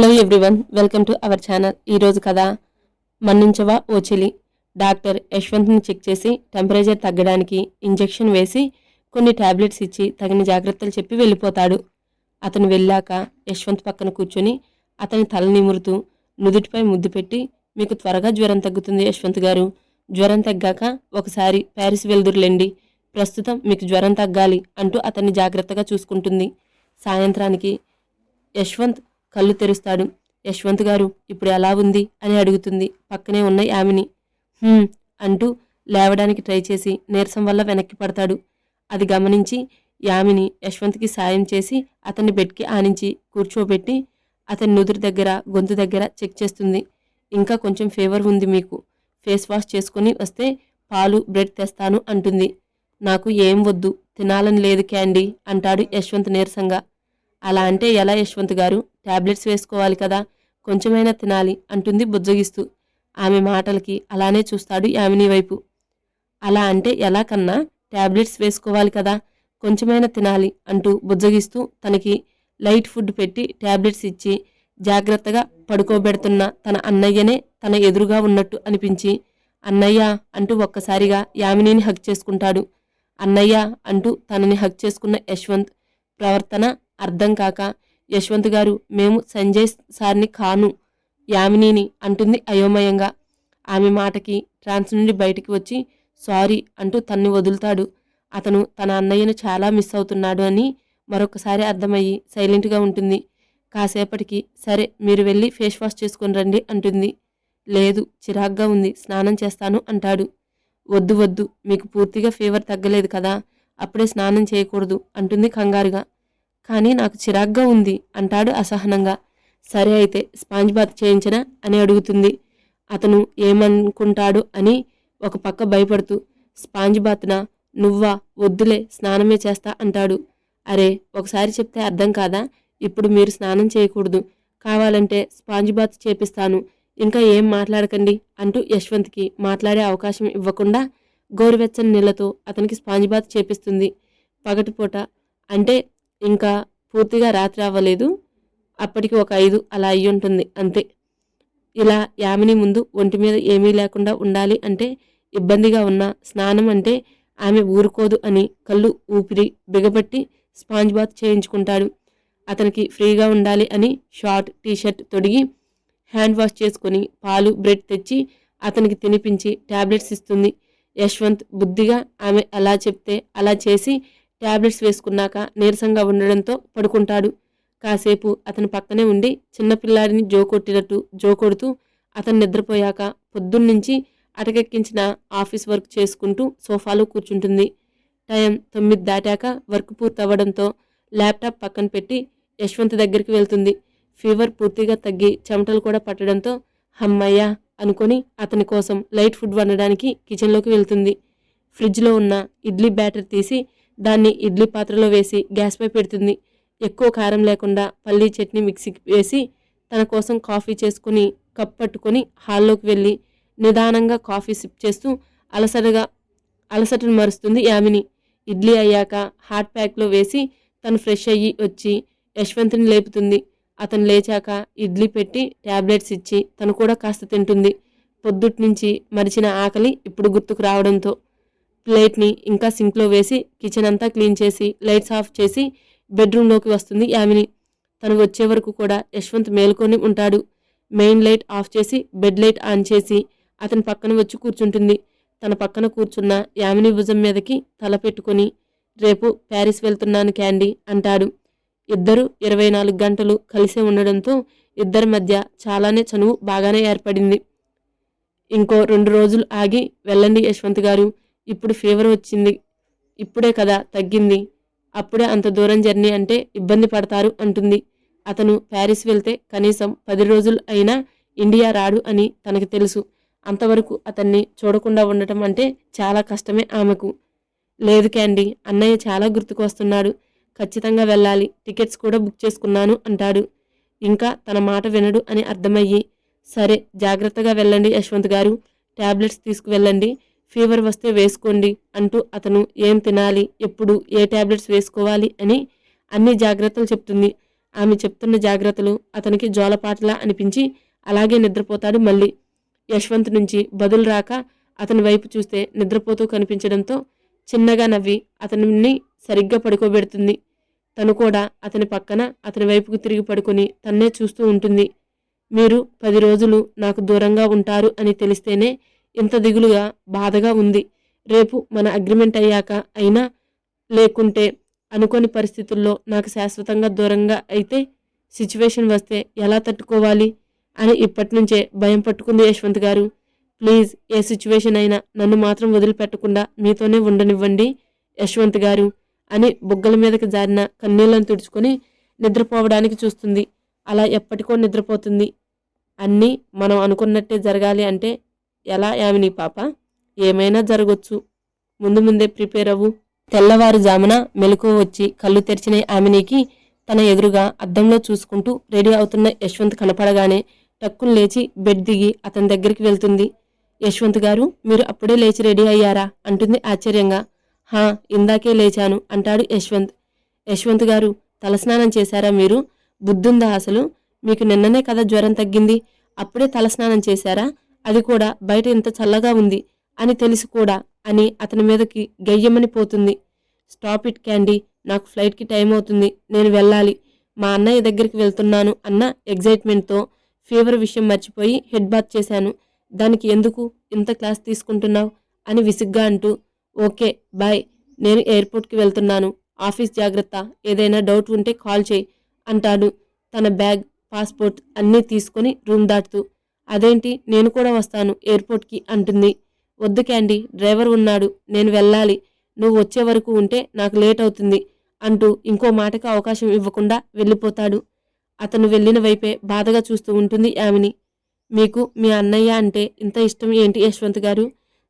Hello everyone, welcome to our channel. ఈరోజు కథ మన్నించవా ఓ చెలి. డాక్టర్ యశ్వంత్ని చెక్ చేసి టెంపరేచర్ తగ్గడానికి ఇంజెక్షన్ వేసి కొన్ని టాబ్లెట్స్ ఇచ్చి తగిన జాగ్రత్తలు చెప్పి వెళ్ళిపోతాడు. అతను వెళ్ళాక యశ్వంత్ పక్కన కూర్చొని అతని తల నిమురుతూ నుదుటిపై ముద్దు పెట్టి, మీకు త్వరగా జ్వరం తగ్గుతుంది యశ్వంత్ గారు. జ్వరం తగ్గాక ఒకసారి ప్యారిస్ వెళ్దురులేండి. ప్రస్తుతం మీకు జ్వరం తగ్గాలి అంటూ అతన్ని జాగ్రత్తగా చూసుకుంటుంది. సాయంత్రానికి యశ్వంత్ కళ్ళు తెరుస్తాడు. యశ్వంత్ గారు ఇప్పుడు ఎలా ఉంది అని అడుగుతుంది పక్కనే ఉన్న యామిని. అంటూ లేవడానికి ట్రై చేసి నీరసం వల్ల వెనక్కి పడతాడు. అది గమనించి యామిని యశ్వంత్కి సాయం చేసి అతన్ని బెడ్కి ఆనించి కూర్చోబెట్టి అతని నుదురు దగ్గర గొంతు దగ్గర చెక్ చేస్తుంది. ఇంకా కొంచెం ఫీవర్ ఉంది, మీకు ఫేస్ వాష్ చేసుకుని వస్తే పాలు బ్రెడ్ తెస్తాను అంటుంది. నాకు ఏం వద్దు, తినాలని లేదు క్యాండీ అంటాడు యశ్వంత్ నీరసంగా. అలా అంటే ఎలా యశ్వంత్ గారు, టాబ్లెట్స్ వేసుకోవాలి కదా, కొంచెమైనా తినాలి అంటుంది బుజ్జగిస్తూ. ఆమె మాటలకి అలానే చూస్తాడు యామిని వైపు. అలా అంటే ఎలా కన్నా, టాబ్లెట్స్ వేసుకోవాలి కదా, కొంచెమైనా తినాలి అంటూ బుజ్జగిస్తూ తనకి లైట్ ఫుడ్ పెట్టి టాబ్లెట్స్ ఇచ్చి జాగ్రత్తగా పడుకోబెడుతున్న తన అన్నయ్యనే తన ఎదురుగా ఉన్నట్టు అనిపించి అన్నయ్య అంటూ ఒక్కసారిగా యామినిని హగ్ చేసుకుంటాడు. అన్నయ్య అంటూ తనని హగ్ చేసుకున్న యశ్వంత్ ప్రవర్తన అర్థం కాక, యశ్వంత్ గారు మేము సంజయ్ సార్ని కాను యామినిని అంటుంది అయోమయంగా. ఆమె మాటకి ట్రాన్స్ నుండి బయటికి వచ్చి సారీ అంటూ తన్ని వదులుతాడు. అతను తన అన్నయ్యను చాలా మిస్ అవుతున్నాడు అని మరొకసారి అర్థమయ్యి సైలెంట్గా ఉంటుంది. కాసేపటికి సరే మీరు వెళ్ళి ఫేస్ వాష్ చేసుకొని రండి అంటుంది. లేదు, చిరాగ్గా ఉంది, స్నానం చేస్తాను అంటాడు. వద్దు వద్దు, మీకు పూర్తిగా ఫీవర్ తగ్గలేదు కదా, అప్పుడే స్నానం చేయకూడదు అంటుంది కంగారుగా. కానీ నాకు చిరాగ్గా ఉంది అంటాడు అసహనంగా. సరే అయితే స్పాంజ్ బాత్ చేయించనా అని అడుగుతుంది. అతను ఏమనుకుంటాడు అని ఒక పక్క భయపడుతూ స్పాంజ్ బాత్నా, నువ్వా, వద్దులే స్నానమే చేస్తా అంటాడు. అరే ఒకసారి చెప్తే అర్థం కాదా, ఇప్పుడు మీరు స్నానం చేయకూడదు, కావాలంటే స్పాంజ్ బాత్ చేపిస్తాను, ఇంకా ఏం మాట్లాడకండి అంటూ యశ్వంత్కి మాట్లాడే అవకాశం ఇవ్వకుండా గోరువెచ్చని నీళ్లతో అతనికి స్పాంజ్ బాత్ చేపిస్తుంది. పగటిపూట అంటే ఇంకా పూర్తిగా రాత్రి అవ్వలేదు, అప్పటికి ఒక 5 అలా అయ్యి ఉంటుంది అంతే. ఇలా యామిని ముందు ఒంటి మీద ఏమీ లేకుండా ఉండాలి అంటే ఇబ్బందిగా ఉన్న స్నానం అంటే ఆమె ఊరుకోదు అని కళ్ళు ఊపిరి బిగబట్టి స్పాంజ్ బాత్ చేయించుకుంటాడు. అతనికి ఫ్రీగా ఉండాలి అని షార్ట్ టీషర్ట్ తొడిగి హ్యాండ్ వాష్ చేసుకుని పాలు బ్రెడ్ తెచ్చి అతనికి తినిపించి టాబ్లెట్స్ ఇస్తుంది. యశ్వంత్ బుద్ధిగా ఆమె ఎలా చెప్తే అలా చేసి టాబ్లెట్స్ వేసుకున్నాక నీరసంగా ఉండడంతో పడుకుంటాడు. కాసేపు అతని పక్కనే ఉండి చిన్నపిల్లాడిని జోకొట్టినట్టు జోకొడుతూ అతను నిద్రపోయాక పొద్దున్నుంచి అటకెక్కించిన ఆఫీస్ వర్క్ చేసుకుంటూ సోఫాలో కూర్చుంటుంది. టైం 9 దాటాక వర్క్ పూర్తవ్వడంతో ల్యాప్టాప్ పక్కన పెట్టి యశ్వంత్ దగ్గరికి వెళ్తుంది. ఫీవర్ పూర్తిగా తగ్గి చెమటలు కూడా పట్టడంతో హమ్మయ్యా అనుకొని అతని కోసం లైట్ ఫుడ్ వండడానికి కిచెన్లోకి వెళ్తుంది. ఫ్రిడ్జ్లో ఉన్న ఇడ్లీ బ్యాటర్ తీసి దాన్ని ఇడ్లీ పాత్రలో వేసి గ్యాస్పై పెడుతుంది. ఎక్కువ కారం లేకుండా పల్లీ చట్నీ మిక్సీకి వేసి తన కోసం కాఫీ చేసుకుని కప్ పట్టుకొని హాల్లోకి వెళ్ళి నిదానంగా కాఫీ సిప్ చేస్తూ అలసటను మరుస్తుంది యామిని. ఇడ్లీ అయ్యాక హాట్ ప్యాక్లో వేసి తను ఫ్రెష్ అయ్యి వచ్చి యశ్వంత్ని లేపుతుంది. అతను లేచాక ఇడ్లీ పెట్టి ట్యాబ్లెట్స్ ఇచ్చి తను కూడా కాస్త తింటుంది. పొద్దుటి నుంచి మరిచిన ఆకలి ఇప్పుడు గుర్తుకు రావడంతో ప్లేట్ని ఇంకా సింక్లో వేసి కిచెన్ అంతా క్లీన్ చేసి లైట్స్ ఆఫ్ చేసి బెడ్రూమ్లోకి వస్తుంది యామిని. తను వచ్చే వరకు కూడా యశ్వంత్ మేల్కొని ఉంటాడు. మెయిన్ లైట్ ఆఫ్ చేసి బెడ్ లైట్ ఆన్ చేసి అతని పక్కన వచ్చి కూర్చుంటుంది. తన పక్కన కూర్చున్న యామిని భుజం మీదకి తల పెట్టుకొని రేపు ప్యారిస్ వెళ్తున్నాను క్యాండీ అంటాడు. ఇద్దరు 24 గంటలు కలిసే ఉండడంతో ఇద్దరి మధ్య చాలానే చనువు బాగానే ఏర్పడింది. ఇంకో 2 రోజులు ఆగి వెళ్ళండి యశ్వంత్ గారు, ఇప్పుడు ఫీవర్ వచ్చింది, ఇప్పుడే కదా తగ్గింది, అప్పుడే అంత దూరం జర్నీ అంటే ఇబ్బంది పడతారు అంటుంది. అతను ప్యారిస్ వెళ్తే కనీసం 10 రోజులు అయినా ఇండియా రాడు అని తనకు తెలుసు. అంతవరకు అతన్ని చూడకుండా ఉండటం అంటే చాలా కష్టమే ఆమెకు. లేదు క్యాండీ, అన్నయ్య చాలా గుర్తుకు వస్తున్నాడు, ఖచ్చితంగా వెళ్ళాలి, టికెట్స్ కూడా బుక్ చేసుకున్నాను అంటాడు. ఇంకా తన మాట వినడు అని అర్థమయ్యి సరే జాగ్రత్తగా వెళ్ళండి యశ్వంత్ గారు, టాబ్లెట్స్ తీసుకువెళ్ళండి, ఫీవర్ వస్తే వేసుకోండి అంటూ అతను ఏం తినాలి, ఎప్పుడు ఏ టాబ్లెట్స్ వేసుకోవాలి అని అన్ని జాగ్రత్తలు చెప్తుంది. ఆమె చెప్తున్న జాగ్రత్తలు అతనికి జోలపాటలా అనిపించి అలాగే నిద్రపోతాడు. మళ్ళీ యశ్వంత్ నుంచి బదులు రాక అతని వైపు చూస్తే నిద్రపోతూ కనిపించడంతో చిన్నగా నవ్వి అతనిని సరిగ్గా పడుకోబెడుతుంది. తను కూడా అతని పక్కన అతని వైపుకు తిరిగి పడుకొని తన్నే చూస్తూ ఉంటుంది. మీరు 10 రోజులు నాకు దూరంగా ఉంటారు అని తెలిస్తేనే ఇంత దిగులుగా బాధగా ఉంది. రేపు మన అగ్రిమెంట్ అయ్యాక అయినా, లేకుంటే అనుకోని పరిస్థితుల్లో నాకు శాశ్వతంగా దూరంగా అయితే సిచ్యువేషన్ వస్తే ఎలా తట్టుకోవాలి అని ఇప్పటి నుంచే భయం పట్టుకుంది యశ్వంత్ గారు. ప్లీజ్ ఏ సిచ్యువేషన్ అయినా నన్ను మాత్రం వదిలిపెట్టకుండా మీతోనే ఉండనివ్వండి యశ్వంత్ గారు అని బుగ్గల మీదకి జారిన కన్నీళ్లను తుడుచుకొని నిద్రపోవడానికి చూస్తుంది. అలా ఎప్పటికో నిద్రపోతుంది. అన్నీ మనం అనుకున్నట్టే జరగాలి అంటే ఎలా యామిని పాప? ఏమైనా జరగొచ్చు. ముందే ప్రిపేర్ అవ్వు. తెల్లవారుజామున మెలకువ వచ్చి కళ్ళు తెరిచిన ఆమెనికి తన ఎదురుగా అద్దంలో చూసుకుంటూ రెడీ అవుతున్న యశ్వంత్ కనపడగానే టక్కును లేచి బెడ్ దిగి అతని దగ్గరికి వెళ్తుంది. యశ్వంత్ గారు, మీరు అప్పుడే లేచి రెడీ అయ్యారా అంటుంది ఆశ్చర్యంగా. హా, ఇందాకే లేచాను అంటాడు యశ్వంత్. యశ్వంత్ గారు, తలస్నానం చేశారా మీరు? బుద్ధుందా అసలు? మీకు నిన్ననే కదా జ్వరం తగ్గింది, అప్పుడే తలస్నానం చేశారా? అది కూడా బయట ఇంత చల్లగా ఉంది అని తెలిసి కూడా అని అతని మీదకి గయ్యమని పోతుంది. స్టాప్ ఇట్ క్యాండీ, నాకు ఫ్లైట్కి టైం అవుతుంది, నేను వెళ్ళాలి, మా అన్నయ్య దగ్గరికి వెళ్తున్నాను అన్న ఎగ్జైట్మెంట్తో ఫీవర్ విషయం మర్చిపోయి హెడ్ బాత్ చేశాను. దానికి ఎందుకు ఇంత క్లాస్ తీసుకుంటున్నావు అని విసుగ్గా అంటూ, ఓకే బాయ్, నేను ఎయిర్పోర్ట్కి వెళ్తున్నాను, ఆఫీస్ జాగ్రత్త, ఏదైనా డౌట్ ఉంటే కాల్ చేయి అంటాడు తన బ్యాగ్, పాస్పోర్ట్ అన్నీ తీసుకొని రూమ్ దాటుతూ. అదేంటి, నేను కూడా వస్తాను ఎయిర్పోర్ట్కి అంటుంది. వద్దు క్యాండీ, డ్రైవర్ ఉన్నాడు, నేను వెళ్ళాలి, నువ్వు వచ్చే వరకు ఉంటే నాకు లేట్ అవుతుంది అంటూ ఇంకో మాటకు అవకాశం ఇవ్వకుండా వెళ్ళిపోతాడు. అతను వెళ్ళిన వైపే బాధగా చూస్తూ ఉంటుంది యామిని. మీకు మీ అన్నయ్య అంటే ఇంత ఇష్టం ఏంటి యశ్వంత్ గారు?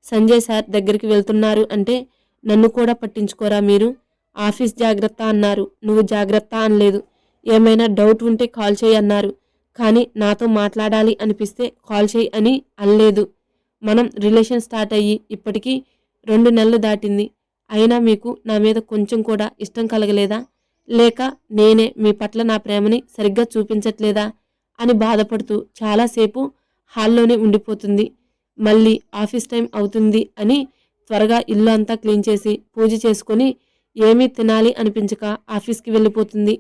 సంజయ్ సార్ దగ్గరికి వెళ్తున్నారు అంటే నన్ను కూడా పట్టించుకోరా మీరు? ఆఫీస్ జాగ్రత్త అన్నారు, నువ్వు జాగ్రత్త అనలేదు. ఏమైనా డౌట్ ఉంటే కాల్ చేయి అన్నారు, కానీ నాతో మాట్లాడాలి అనిపిస్తే కాల్ చేయి అని అనలేదు. మనం రిలేషన్ స్టార్ట్ అయ్యి ఇప్పటికీ 2 నెలలు దాటింది. అయినా మీకు నా మీద కొంచెం కూడా ఇష్టం కలగలేదా? లేక నేనే మీ పట్ల నా ప్రేమని సరిగ్గా చూపించట్లేదా అని బాధపడుతూ చాలాసేపు హాల్లోనే ఉండిపోతుంది. మళ్ళీ ఆఫీస్ టైం అవుతుంది అని త్వరగా ఇల్లు అంతా క్లీన్ చేసి పూజ చేసుకొని ఏమీ తినాలి అనిపించక ఆఫీస్కి వెళ్ళిపోతుంది.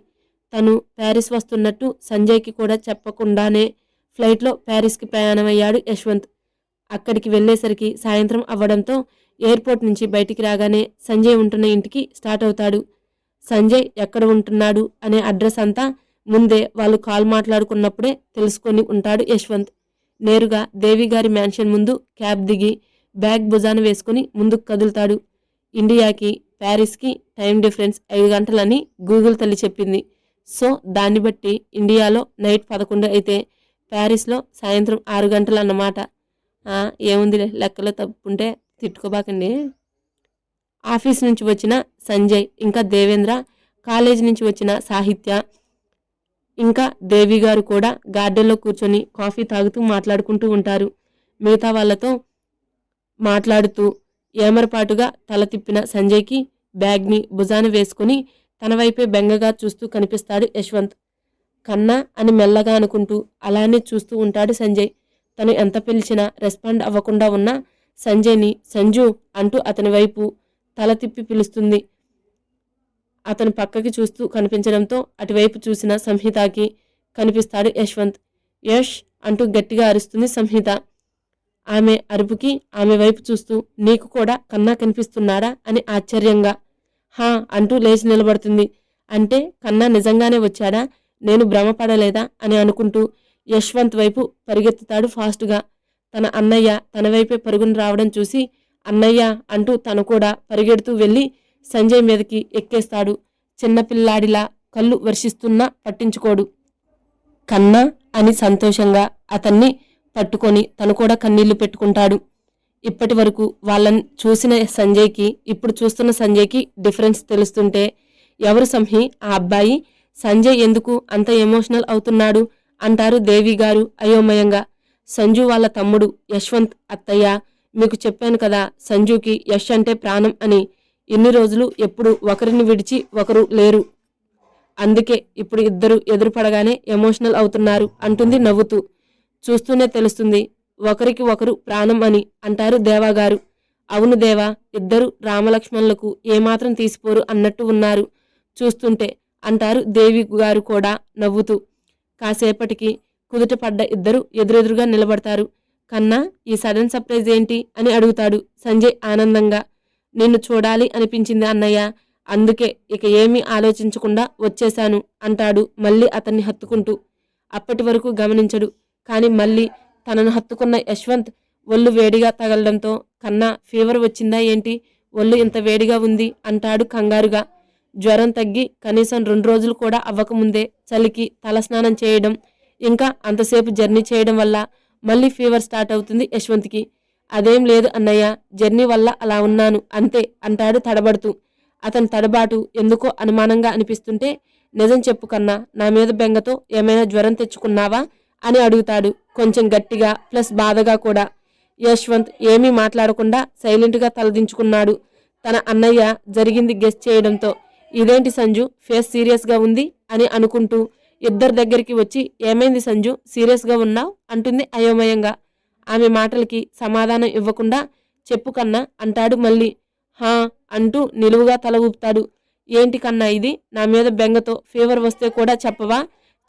తను ప్యారిస్ వస్తున్నట్టు సంజయ్కి కూడా చెప్పకుండానే ఫ్లైట్లో ప్యారిస్కి ప్రయాణమయ్యాడు యశ్వంత్. అక్కడికి వెళ్ళేసరికి సాయంత్రం అవ్వడంతో ఎయిర్పోర్ట్ నుంచి బయటికి రాగానే సంజయ్ ఉంటున్న ఇంటికి స్టార్ట్ అవుతాడు. సంజయ్ ఎక్కడ ఉంటున్నాడు అనే అడ్రస్ అంతా ముందే వాళ్ళు కాల్ మాట్లాడుకున్నప్పుడే తెలుసుకొని ఉంటాడు యశ్వంత్. నేరుగా దేవి గారి మ్యాన్షన్ ముందు క్యాబ్ దిగి బ్యాగ్ భుజాన వేసుకుని ముందుకు కదులుతాడు. ఇండియాకి ప్యారిస్కి టైం డిఫరెన్స్ 5 గంటలని గూగుల్ తల్లి చెప్పింది. సో దాన్ని బట్టి ఇండియాలో నైట్ 11 అయితే ప్యారిస్లో సాయంత్రం 6 గంటలు అన్నమాట. ఏముందిలే, లెక్కలో తప్పుంటే తిట్టుకోబాకండి. ఆఫీస్ నుంచి వచ్చిన సంజయ్, ఇంకా దేవేంద్ర, కాలేజ్ నుంచి వచ్చిన సాహిత్య, ఇంకా దేవి గారు కూడా గార్డెన్లో కూర్చొని కాఫీ తాగుతూ మాట్లాడుకుంటూ ఉంటారు. మిగతా వాళ్ళతో మాట్లాడుతూ ఏమరపాటుగా తల తిప్పిన సంజయ్కి బ్యాగ్ని భుజాన వేసుకుని తన వైపే బెంగగా చూస్తూ కనిపిస్తాడు యశ్వంత్. కన్నా అని మెల్లగా అనుకుంటూ అలానే చూస్తూ ఉంటాడు సంజయ్. తను ఎంత పిలిచినా రెస్పాండ్ అవ్వకుండా ఉన్న సంజయ్ని సంజు అంటూ అతని వైపు తల తిప్పి పిలుస్తుంది. అతను పక్కకి చూస్తూ కనిపించడంతో అటువైపు చూసిన సంహితకి కనిపిస్తాడు యశ్వంత్. యష్ అంటూ గట్టిగా అరుస్తుంది సంహిత. ఆమె అరుపుకి ఆమె వైపు చూస్తూ, నీకు కూడా కన్నా కనిపిస్తున్నాడా అని ఆశ్చర్యంగా. హా అంటూ లేచి నిలబడుతుంది. అంటే కన్నా నిజంగానే వచ్చాడా, నేను భ్రమపడలేదా అని అనుకుంటూ యశ్వంత్ వైపు పరిగెత్తుతాడు ఫాస్ట్గా. తన అన్నయ్య తన వైపే పరుగును రావడం చూసి అన్నయ్య అంటూ తను కూడా పరిగెడుతూ వెళ్ళి సంజయ్ మీదకి ఎక్కేస్తాడు. చిన్నపిల్లాడిలా కళ్ళు వర్షిస్తున్నా పట్టించుకోడు. కన్నా అని సంతోషంగా అతన్ని పట్టుకొని తను కూడా కన్నీళ్లు పెట్టుకుంటాడు. ఇప్పటి వరకు వాళ్ళని చూసిన సంజయ్కి ఇప్పుడు చూస్తున్న సంజయ్కి డిఫరెన్స్ తెలుస్తుంటే, ఎవరు సంహి ఆ అబ్బాయి, సంజయ్ ఎందుకు అంత ఎమోషనల్ అవుతున్నాడు అంటారు దేవి గారు అయోమయంగా. సంజు వాళ్ళ తమ్ముడు యశ్వంత్ అత్తయ్య, మీకు చెప్పాను కదా సంజుకి యష్ అంటే ప్రాణం అని. ఇన్ని రోజులు ఎప్పుడు ఒకరిని విడిచి ఒకరు లేరు అందుకే ఇప్పుడు ఇద్దరు ఎదురుపడగానే ఎమోషనల్ అవుతున్నారు అంటుంది నవ్వుతూ. చూస్తూనే తెలుస్తుంది ఒకరికి ఒకరు ప్రాణం అని అంటారు దేవాగారు. అవును దేవా, ఇద్దరు రామలక్ష్మణులకు ఏమాత్రం తీసిపోరు అన్నట్టు ఉన్నారు చూస్తుంటే అంటారు దేవి గారు కూడా నవ్వుతూ. కాసేపటికి కుదుట పడ్డ ఇద్దరు ఎదురెదురుగా నిలబడతారు. కన్నా, ఈ సడన్ సర్ప్రైజ్ ఏంటి అని అడుగుతాడు సంజయ్ ఆనందంగా. నిన్ను చూడాలి అనిపించింది అన్నయ్య, అందుకే ఇక ఏమీ ఆలోచించకుండా వచ్చేశాను అంటాడు మళ్ళీ అతన్ని హత్తుకుంటూ. అప్పటి వరకు గమనించడు, కాని మళ్ళీ తనను హత్తుకున్న యశ్వంత్ ఒళ్ళు వేడిగా తగలడంతో కన్నా ఫీవర్ వచ్చిందా ఏంటి, ఒళ్ళు ఇంత వేడిగా ఉంది అంటాడు కంగారుగా. జ్వరం తగ్గి కనీసం 2 రోజులు కూడా అవ్వకముందే చలికి తలస్నానం చేయడం, ఇంకా అంతసేపు జర్నీ చేయడం వల్ల మళ్ళీ ఫీవర్ స్టార్ట్ అవుతుంది యశ్వంత్కి. అదేం లేదు అన్నయ్య, జర్నీ వల్ల అలా ఉన్నాను అంతే అంటాడు తడబడుతూ. అతని తడబాటు ఎందుకో అనుమానంగా అనిపిస్తుంటే, నిజం చెప్పు కన్నా, నా మీద బెంగతో ఏమైనా జ్వరం తెచ్చుకున్నావా అని అడుగుతాడు కొంచెం గట్టిగా ప్లస్ బాధగా కూడా. యశ్వంత్ ఏమీ మాట్లాడకుండా సైలెంట్గా తలదించుకున్నాడు తన అన్నయ్య జరిగింది గెస్ చేయడంతో. ఇదేంటి సంజు, ఫేస్ సీరియస్గా ఉంది అని అనుకుంటూ ఇద్దరి దగ్గరికి వచ్చి, ఏమైంది సంజు, సీరియస్గా ఉన్నావు అంటుంది అయోమయంగా. ఆమె మాటలకి సమాధానం ఇవ్వకుండా, చెప్పు కన్నా అంటాడు మళ్ళీ. హా అంటూ నిలువుగా తల ఊపుతాడు. ఏంటి కన్నా ఇది, నా మీద బెంగతో ఫీవర్ వస్తే కూడా చెప్పవా,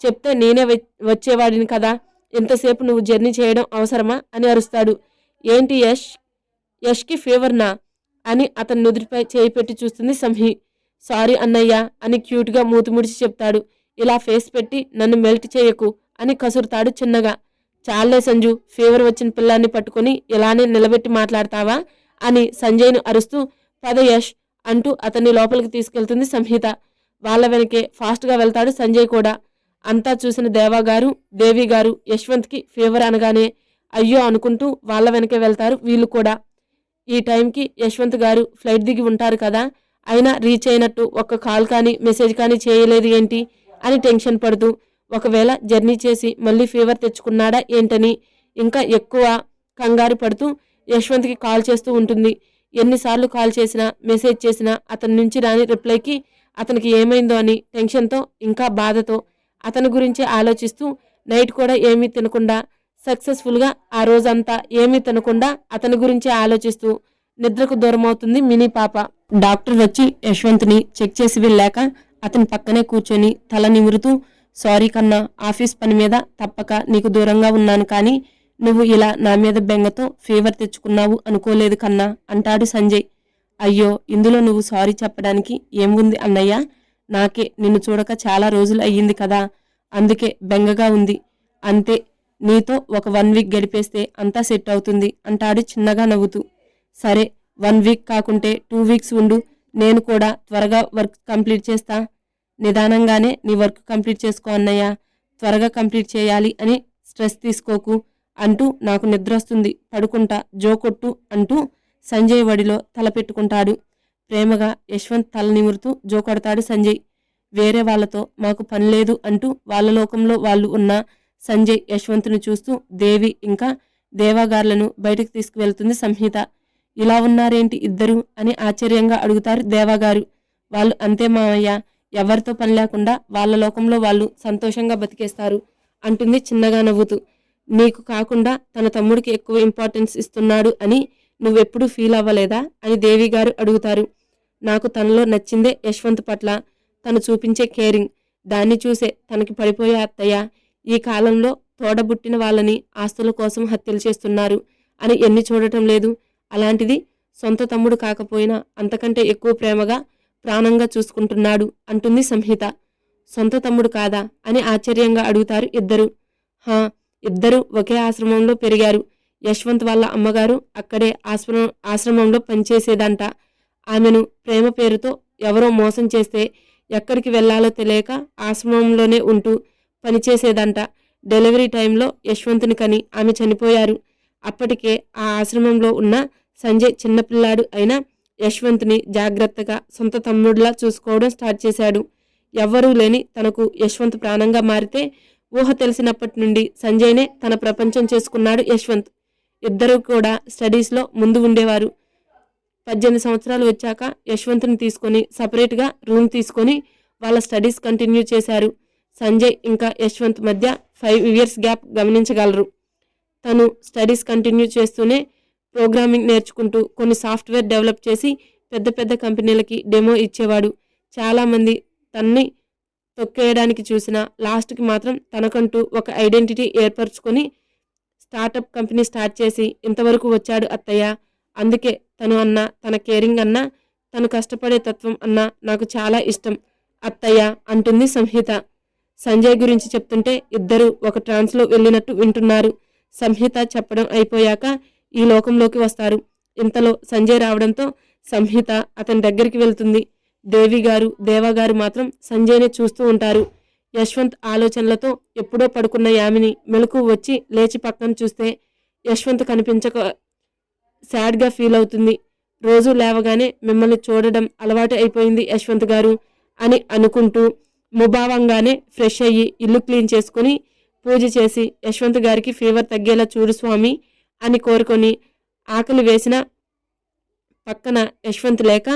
చెప్తే నేనే వచ్చేవాడిని కదా, ఎంతసేపు నువ్వు జర్నీ చేయడం అవసరమా అని అరుస్తాడు. ఏంటి యష్కి ఫీవర్నా అని అతని నుదుటిపై చేయి పెట్టి చూస్తుంది సంహి. సారీ అన్నయ్య అని క్యూట్గా మూతి ముడిచి చెప్తాడు. ఇలా ఫేస్ పెట్టి నన్ను మెల్ట్ చేయకు అని కసురుతాడు చిన్నగా. చాలే సంజు, ఫీవర్ వచ్చిన పిల్లాన్ని పట్టుకుని ఇలానే నిలబెట్టి మాట్లాడతావా అని సంజయ్ను అరుస్తూ, పద యష్ అంటూ అతన్ని లోపలికి తీసుకెళ్తుంది సంహిత. వాళ్ళ వెనకే ఫాస్ట్గా వెళ్తాడు సంజయ్ కూడా. అంతా చూసిన దేవాగారు, దేవి గారు యశ్వంత్కి ఫీవర్ అనగానే అయ్యో అనుకుంటూ వాళ్ళ వెనకే వెళ్తారు వీళ్ళు కూడా. ఈ టైంకి యశ్వంత్ గారు ఫ్లైట్ దిగి ఉంటారు కదా, అయినా రీచ్ అయినట్టు ఒక్క కాల్ కానీ మెసేజ్ కానీ చేయలేదు ఏంటి అని టెన్షన్ పడుతూ, ఒకవేళ జర్నీ చేసి మళ్ళీ ఫీవర్ తెచ్చుకున్నాడా ఏంటని ఇంకా ఎక్కువ కంగారు పడుతూ యశ్వంత్కి కాల్ చేస్తూ ఉంటుంది. ఎన్నిసార్లు కాల్ చేసినా మెసేజ్ చేసినా అతని నుంచి రాని రిప్లైకి అతనికి ఏమైందో అని టెన్షన్తో ఇంకా బాధతో అతని గురించే ఆలోచిస్తూ నైట్ కూడా ఏమీ తినకుండా సక్సెస్ఫుల్గా ఆ రోజంతా ఏమీ తినకుండా అతని గురించే ఆలోచిస్తూ నిద్రకు దూరమవుతుంది మినీ పాప. డాక్టర్ వచ్చి యశ్వంత్ని చెక్ చేసి వెళ్ళాక అతని పక్కనే కూర్చొని తల నిమురుతూ, సారీ కన్నా, ఆఫీస్ పని మీద తప్పక నీకు దూరంగా ఉన్నాను, కానీ నువ్వు ఇలా నా మీద బెంగతో ఫీవర్ తెచ్చుకున్నావు అనుకోలేదు కన్నా అంటాడు సంజయ్. అయ్యో, ఇందులో నువ్వు సారీ చెప్పడానికి ఏముంది అన్నయ్య, నాకే నిన్ను చూడక చాలా రోజులు అయ్యింది కదా, అందుకే బెంగగా ఉంది అంతే, నీతో ఒక 1 వీక్ గడిపేస్తే అంతా సెట్ అవుతుంది అంటాడు చిన్నగా నవ్వుతూ. సరే, 1 వీక్ కాకుంటే 2 వీక్స్ ఉండు, నేను కూడా త్వరగా వర్క్ కంప్లీట్ చేస్తా, నిదానంగానే నీ వర్క్ కంప్లీట్ చేసుకో అన్నయ్య, త్వరగా కంప్లీట్ చేయాలి అని స్ట్రెస్ తీసుకోకు అంటూ నాకు నిద్ర వస్తుంది, పడుకుంటా, జోకొట్టు అంటూ సంజయ్ వడిలో తల పెట్టుకుంటాడు. ప్రేమగా యశ్వంత్ తల నిమురుతూ జోకొడతాడు సంజయ్. వేరే వాళ్లతో మాకు పని లేదు అంటూ వాళ్ళ లోకంలో వాళ్ళు ఉన్న సంజయ్ యశ్వంత్ను చూస్తూ దేవి ఇంకా దేవాగార్లను బయటకు తీసుకువెళ్తుంది సంహిత. ఇలా ఉన్నారేంటి ఇద్దరు అని ఆశ్చర్యంగా అడుగుతారు దేవాగారు. వాళ్ళు అంతే మావయ్య, ఎవరితో పని లేకుండా వాళ్ళ లోకంలో వాళ్ళు సంతోషంగా బతికేస్తారు అంటుంది చిన్నగా నవ్వుతూ. నీకు కాకుండా తన తమ్ముడికి ఎక్కువ ఇంపార్టెన్స్ ఇస్తున్నాడు అని నువ్వెప్పుడూ ఫీల్ అవ్వలేదా అని దేవి గారు అడుగుతారు. నాకు తనలో నచ్చిందే యశ్వంత్ పట్ల తను చూపించే కేరింగ్, దాన్ని చూసే తనకి పడిపోయే అత్తయ్య ఈ కాలంలో తోడబుట్టిన వాళ్ళని ఆస్తుల కోసం హత్యలు చేస్తున్నారు అని ఎన్ని చూడటం లేదు, అలాంటిది సొంత తమ్ముడు కాకపోయినా అంతకంటే ఎక్కువ ప్రేమగా ప్రాణంగా చూసుకుంటున్నాడు అంటుంది సంహిత. సొంత తమ్ముడు కాదా అని ఆశ్చర్యంగా అడుగుతారు ఇద్దరు. హా, ఇద్దరు ఒకే ఆశ్రమంలో పెరిగారు. యశ్వంత్ వాళ్ళ అమ్మగారు అక్కడే ఆశ్రమంలో పనిచేసేదంట. ఆమెను ప్రేమ పేరుతో ఎవరో మోసం చేస్తే ఎక్కడికి వెళ్లాలో తెలియక ఆశ్రమంలోనే ఉంటూ పనిచేసేదంట. డెలివరీ టైంలో యశ్వంతుని కని ఆమె చనిపోయారు. అప్పటికే ఆ ఆశ్రమంలో ఉన్న సంజయ్ చిన్నపిల్లాడు అయినా యశ్వంత్ని జాగ్రత్తగా సొంత తమ్ముడిలా చూసుకోవడం స్టార్ట్ చేశాడు. ఎవ్వరూ లేని తనకు యశ్వంత్ ప్రాణంగా మారితే ఊహ తెలిసినప్పటి నుండి సంజయ్నే తన ప్రపంచం చేసుకున్నాడు యశ్వంత్. ఇద్దరూ కూడా స్టడీస్లో ముందు ఉండేవారు. 18 సంవత్సరాలు వచ్చాక యశ్వంత్ని తీసుకొని సపరేట్గా రూమ్ తీసుకొని వాళ్ళ స్టడీస్ కంటిన్యూ చేశారు. సంజయ్ ఇంకా యశ్వంత్ మధ్య 5 ఇయర్స్ గ్యాప్ గమనించగలరు. తను స్టడీస్ కంటిన్యూ చేస్తూనే ప్రోగ్రామింగ్ నేర్చుకుంటూ కొన్ని సాఫ్ట్వేర్ డెవలప్ చేసి పెద్ద పెద్ద కంపెనీలకి డెమో ఇచ్చేవాడు. చాలామంది తన్ని తొక్కేయడానికి చూసినా లాస్ట్కి మాత్రం తనకంటూ ఒక ఐడెంటిటీ ఏర్పరచుకొని స్టార్టప్ కంపెనీ స్టార్ట్ చేసి ఇంతవరకు వచ్చాడు అత్తయ్య. అందుకే తను అన్న, తన కేరింగ్ అన్నా, తను కష్టపడే తత్వం అన్నా నాకు చాలా ఇష్టం అత్తయ్య అంటుంది సంహిత. సంజయ్ గురించి చెప్తుంటే ఇద్దరు ఒక ట్రాన్స్లో వెళ్ళినట్టు వింటున్నారు. సంహిత చెప్పడం అయిపోయాక ఈ లోకంలోకి వస్తారు. ఇంతలో సంజయ్ రావడంతో సంహిత అతని దగ్గరికి వెళ్తుంది. దేవగారు మాత్రం సంజయ్ని చూస్తూ ఉంటారు. యశ్వంత్ ఆలోచనలతో ఎప్పుడో పడుకున్న యామిని మెలకు వచ్చి లేచి పక్కన చూస్తే యశ్వంత్ కనిపించక సాడ్గా ఫీల్ అవుతుంది. రోజు లేవగానే మిమ్మల్ని చూడడం అలవాటు అయిపోయింది యశ్వంత్ గారు అని అనుకుంటూ ముభావంగానే ఫ్రెష్ అయ్యి ఇల్లు క్లీన్ చేసుకుని పూజ చేసి యశ్వంత్ గారికి ఫీవర్ తగ్గేలా చూడు స్వామి అని కోరుకొని ఆకలి వేసిన పక్కన యశ్వంత్ లేక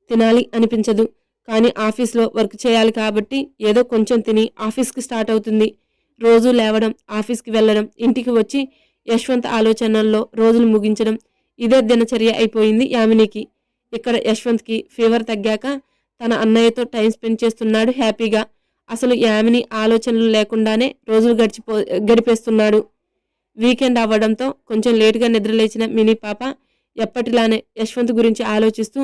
తినాలి అనిపించదు. కానీ ఆఫీస్లో వర్క్ చేయాలి కాబట్టి ఏదో కొంచెం తిని ఆఫీస్కి స్టార్ట్ అవుతుంది. రోజు లేవడం, ఆఫీస్కి వెళ్ళడం, ఇంటికి వచ్చి యశ్వంత్ ఆలోచనల్లో రోజులు ముగించడం, ఇదే దినచర్య అయిపోయింది యామినికి. ఇక్కడ యశ్వంత్కి ఫీవర్ తగ్గాక తన అన్నయ్యతో టైం స్పెండ్ చేస్తున్నాడు హ్యాపీగా. అసలు యామిని ఆలోచనలు లేకుండానే రోజులు గడిపేస్తున్నాడు. వీకెండ్ అవ్వడంతో కొంచెం లేటుగా నిద్రలేచిన మినీ పాప ఎప్పటిలానే యశ్వంత్ గురించి ఆలోచిస్తూ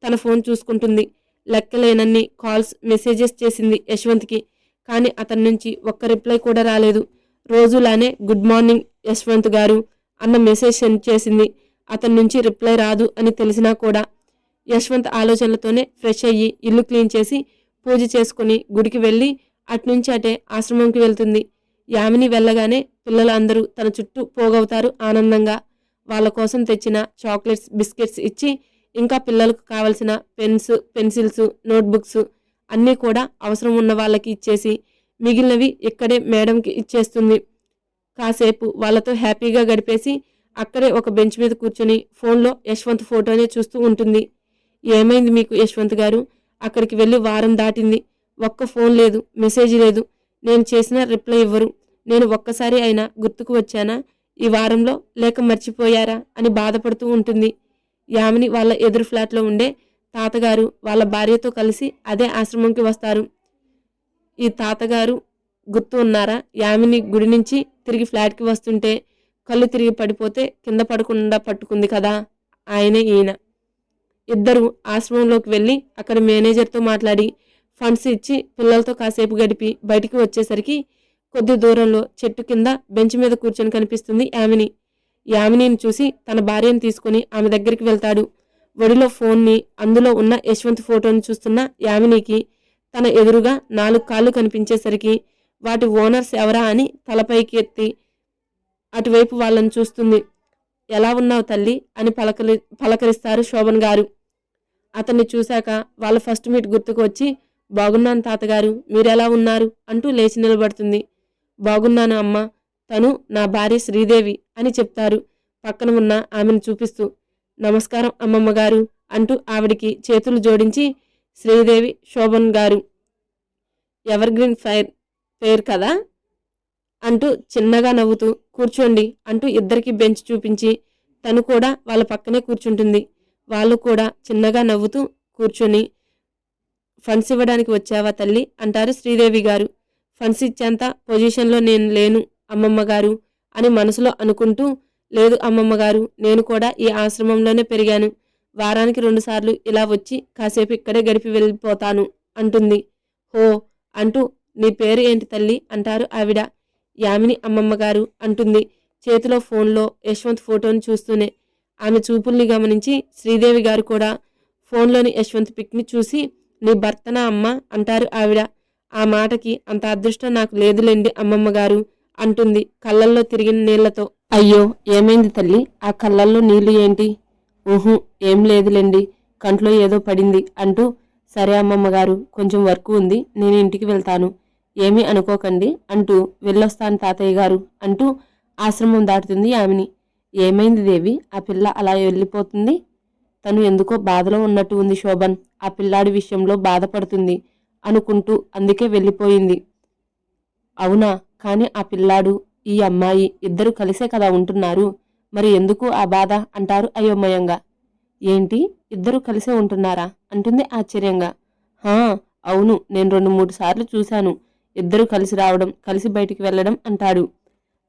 తన ఫోన్ చూసుకుంటుంది. లెక్కలేనన్ని కాల్స్, మెసేజెస్ చేసింది యశ్వంత్కి. కానీ అతని నుంచి ఒక్క రిప్లై కూడా రాలేదు. రోజులానే గుడ్ మార్నింగ్ యశ్వంత్ గారు అన్న మెసేజ్ సెండ్ చేసింది. అతని నుంచి రిప్లై రాదు అని తెలిసినా కూడా యశ్వంత్ ఆలోచనలతోనే ఫ్రెష్ అయ్యి ఇల్లు క్లీన్ చేసి పూజ చేసుకుని గుడికి వెళ్ళి అట్నుంచి అటే ఆశ్రమంకి వెళ్తుంది. యామిని వెళ్ళగానే పిల్లలందరూ తన చుట్టూ పోగవుతారు ఆనందంగా. వాళ్ళ కోసం తెచ్చిన చాక్లెట్స్, బిస్కెట్స్ ఇచ్చి ఇంకా పిల్లలకు కావలసిన పెన్స్, పెన్సిల్స్, నోట్బుక్స్ అన్నీ కూడా అవసరం ఉన్న వాళ్ళకి ఇచ్చేసి మిగిలినవి ఇక్కడే మేడంకి ఇచ్చేస్తుంది. కాసేపు వాళ్ళతో హ్యాపీగా గడిపేసి అక్కడే ఒక బెంచ్ మీద కూర్చొని ఫోన్లో యశ్వంత్ ఫోటోనే చూస్తూ ఉంటుంది. ఏమైంది మీకు యశ్వంత్ గారు? అక్కడికి వెళ్ళి వారం దాటింది. ఒక్క ఫోన్ లేదు, మెసేజ్ లేదు. నేను చేసిన రిప్లై ఇవ్వరు. నేను ఒక్కసారి అయినా గుర్తుకు వచ్చానా ఈ వారంలో, లేక మర్చిపోయారా అని బాధపడుతూ ఉంటుంది. యామిని వాళ్ళ ఎదురు ఫ్లాట్లో ఉండే తాతగారు వాళ్ళ భార్యతో కలిసి అదే ఆశ్రమంకి వస్తారు. ఈ తాతగారు గుర్తు ఉన్నారా? యామిని గుడి నుంచి తిరిగి ఫ్లాట్కి వస్తుంటే కళ్ళు తిరిగి పడిపోతే కింద పడకుండా పట్టుకుంది కదా, ఆయనే ఈయన. ఇద్దరు ఆశ్రమంలోకి వెళ్ళి అక్కడ మేనేజర్తో మాట్లాడి ఫండ్స్ ఇచ్చి పిల్లలతో కాసేపు గడిపి బయటికి వచ్చేసరికి కొద్ది దూరంలో చెట్టు కింద బెంచ్ మీద కూర్చొని కనిపిస్తుంది యామిని. యామినిని చూసి తన భార్యను తీసుకుని ఆమె దగ్గరికి వెళ్తాడు. ఒడిలో ఫోన్ని, అందులో ఉన్న యశ్వంత్ ఫోటోని చూస్తున్న యామినికి తన ఎదురుగా 4 కాళ్ళు కనిపించేసరికి వాటి ఓనర్స్ ఎవరా అని తలపైకి ఎత్తి అటువైపు వాళ్ళని చూస్తుంది. ఎలా ఉన్నావు తల్లి అని పలకరిస్తారు శోభన్ గారు. అతన్ని చూశాక వాళ్ళ ఫస్ట్ మీట్ గుర్తుకు వచ్చి బాగున్నాను తాతగారు, మీరెలా ఉన్నారు అంటూ లేచి నిలబడుతుంది. బాగున్నాను అమ్మ, తను నా భార్య శ్రీదేవి అని చెప్తారు పక్కన ఉన్న ఆమెను చూపిస్తూ. నమస్కారం అమ్మమ్మ గారు అంటూ ఆవిడికి చేతులు జోడించి శ్రీదేవి శోభన్ గారు ఎవర్ గ్రీన్ ఫైర్ కదా అంటూ చిన్నగా నవ్వుతూ కూర్చోండి అంటూ ఇద్దరికి బెంచ్ చూపించి తను కూడా వాళ్ళ పక్కనే కూర్చుంటుంది. వాళ్ళు కూడా చిన్నగా నవ్వుతూ కూర్చొని ఫండ్స్ ఇవ్వడానికి వచ్చావా తల్లి అంటారు శ్రీదేవి గారు. ఫండ్స్ ఇచ్చేంత పొజిషన్లో నేను లేను అమ్మమ్మ గారు అని మనసులో అనుకుంటూ, లేదు అమ్మమ్మ గారు, నేను కూడా ఈ ఆశ్రమంలోనే పెరిగాను. వారానికి 2 సార్లు ఇలా వచ్చి కాసేపు ఇక్కడే గడిపి వెళ్ళిపోతాను అంటుంది. హో అంటూ నీ పేరు ఏంటి తల్లి అంటారు ఆవిడ. యామిని అమ్మమ్మ గారు అంటుంది చేతిలో ఫోన్లో యశ్వంత్ ఫోటోని చూస్తూనే. ఆమె చూపుల్ని గమనించి శ్రీదేవి గారు కూడా ఫోన్లోని యశ్వంత్ పిక్ని చూసి నీ భర్తనా అమ్మ అంటారు ఆవిడ. ఆ మాటకి అంత అదృష్టం నాకు లేదులేండి అమ్మమ్మ గారు అంటుంది కళ్ళల్లో తిరిగిన నీళ్లతో. అయ్యో ఏమైంది తల్లి, ఆ కళ్ళల్లో నీళ్లు ఏంటి? ఊహు ఏం లేదులేండి, కంట్లో ఏదో పడింది అంటూ సరే అమ్మమ్మ గారు, కొంచెం వర్క్ ఉంది, నేను ఇంటికి వెళ్తాను, ఏమీ అనుకోకండి అంటూ వెళ్ళొస్తాను తాతయ్య గారు అంటూ ఆశ్రమం దాటుతుంది యామిని. ఏమైంది దేవి, ఆ పిల్ల అలా వెళ్ళిపోతుంది? తను ఎందుకో బాధలో ఉన్నట్టు ఉంది శోభన్. ఆ పిల్లాడి విషయంలో బాధపడుతుంది. అనుకుంటూ అందుకే వెళ్ళిపోయింది. అవునా? కానీ ఆ పిల్లాడు, ఈ అమ్మాయి ఇద్దరు కలిసే కదా ఉంటున్నారు. మరి ఎందుకు ఆ బాధ అంటారు అయోమయంగా. ఏంటి, ఇద్దరు కలిసే ఉంటున్నారా అంటుంది ఆశ్చర్యంగా. హా, అవును, నేను 2-3 సార్లు చూశాను. ఇద్దరు కలిసి రావడం, కలిసి బయటికి వెళ్ళడం అంటాడు.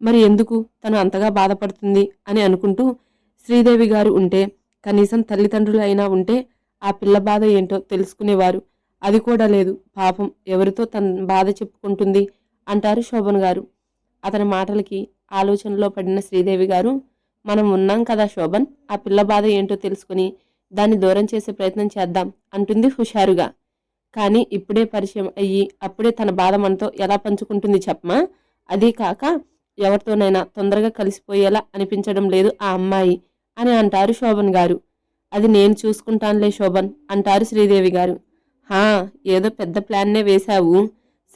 మరి ఎందుకు తను అంతగా బాధపడుతుంది అని అనుకుంటూ, శ్రీదేవి గారు ఉంటే, కనీసం తల్లిదండ్రులు అయినా ఉంటే ఆ పిల్ల బాధ ఏంటో తెలుసుకునేవారు. అది కూడా లేదు. పాపం ఎవరితో తన బాధ చెప్పుకుంటుంది అంటారు శోభన్ గారు. అతని మాటలకి ఆలోచనలో పడిన శ్రీదేవి గారు, మనం ఉన్నాం కదా శోభన్, ఆ పిల్ల బాధ ఏంటో తెలుసుకుని దాన్ని దూరం చేసే ప్రయత్నం చేద్దాం అంటుంది హుషారుగా. కానీ ఇప్పుడే పరిచయం అయ్యి అప్పుడే తన బాధ మనతో ఎలా పంచుకుంటుంది చెప్పమా? అదీ కాక ఎవరితోనైనా తొందరగా కలిసిపోయేలా అనిపించడం లేదు ఆ అమ్మాయి అని అంటారు శోభన్ గారు. అది నేను చూసుకుంటానులే శోభన్ అంటారు శ్రీదేవి గారు. హా, ఏదో పెద్ద ప్లాన్నే వేశావు.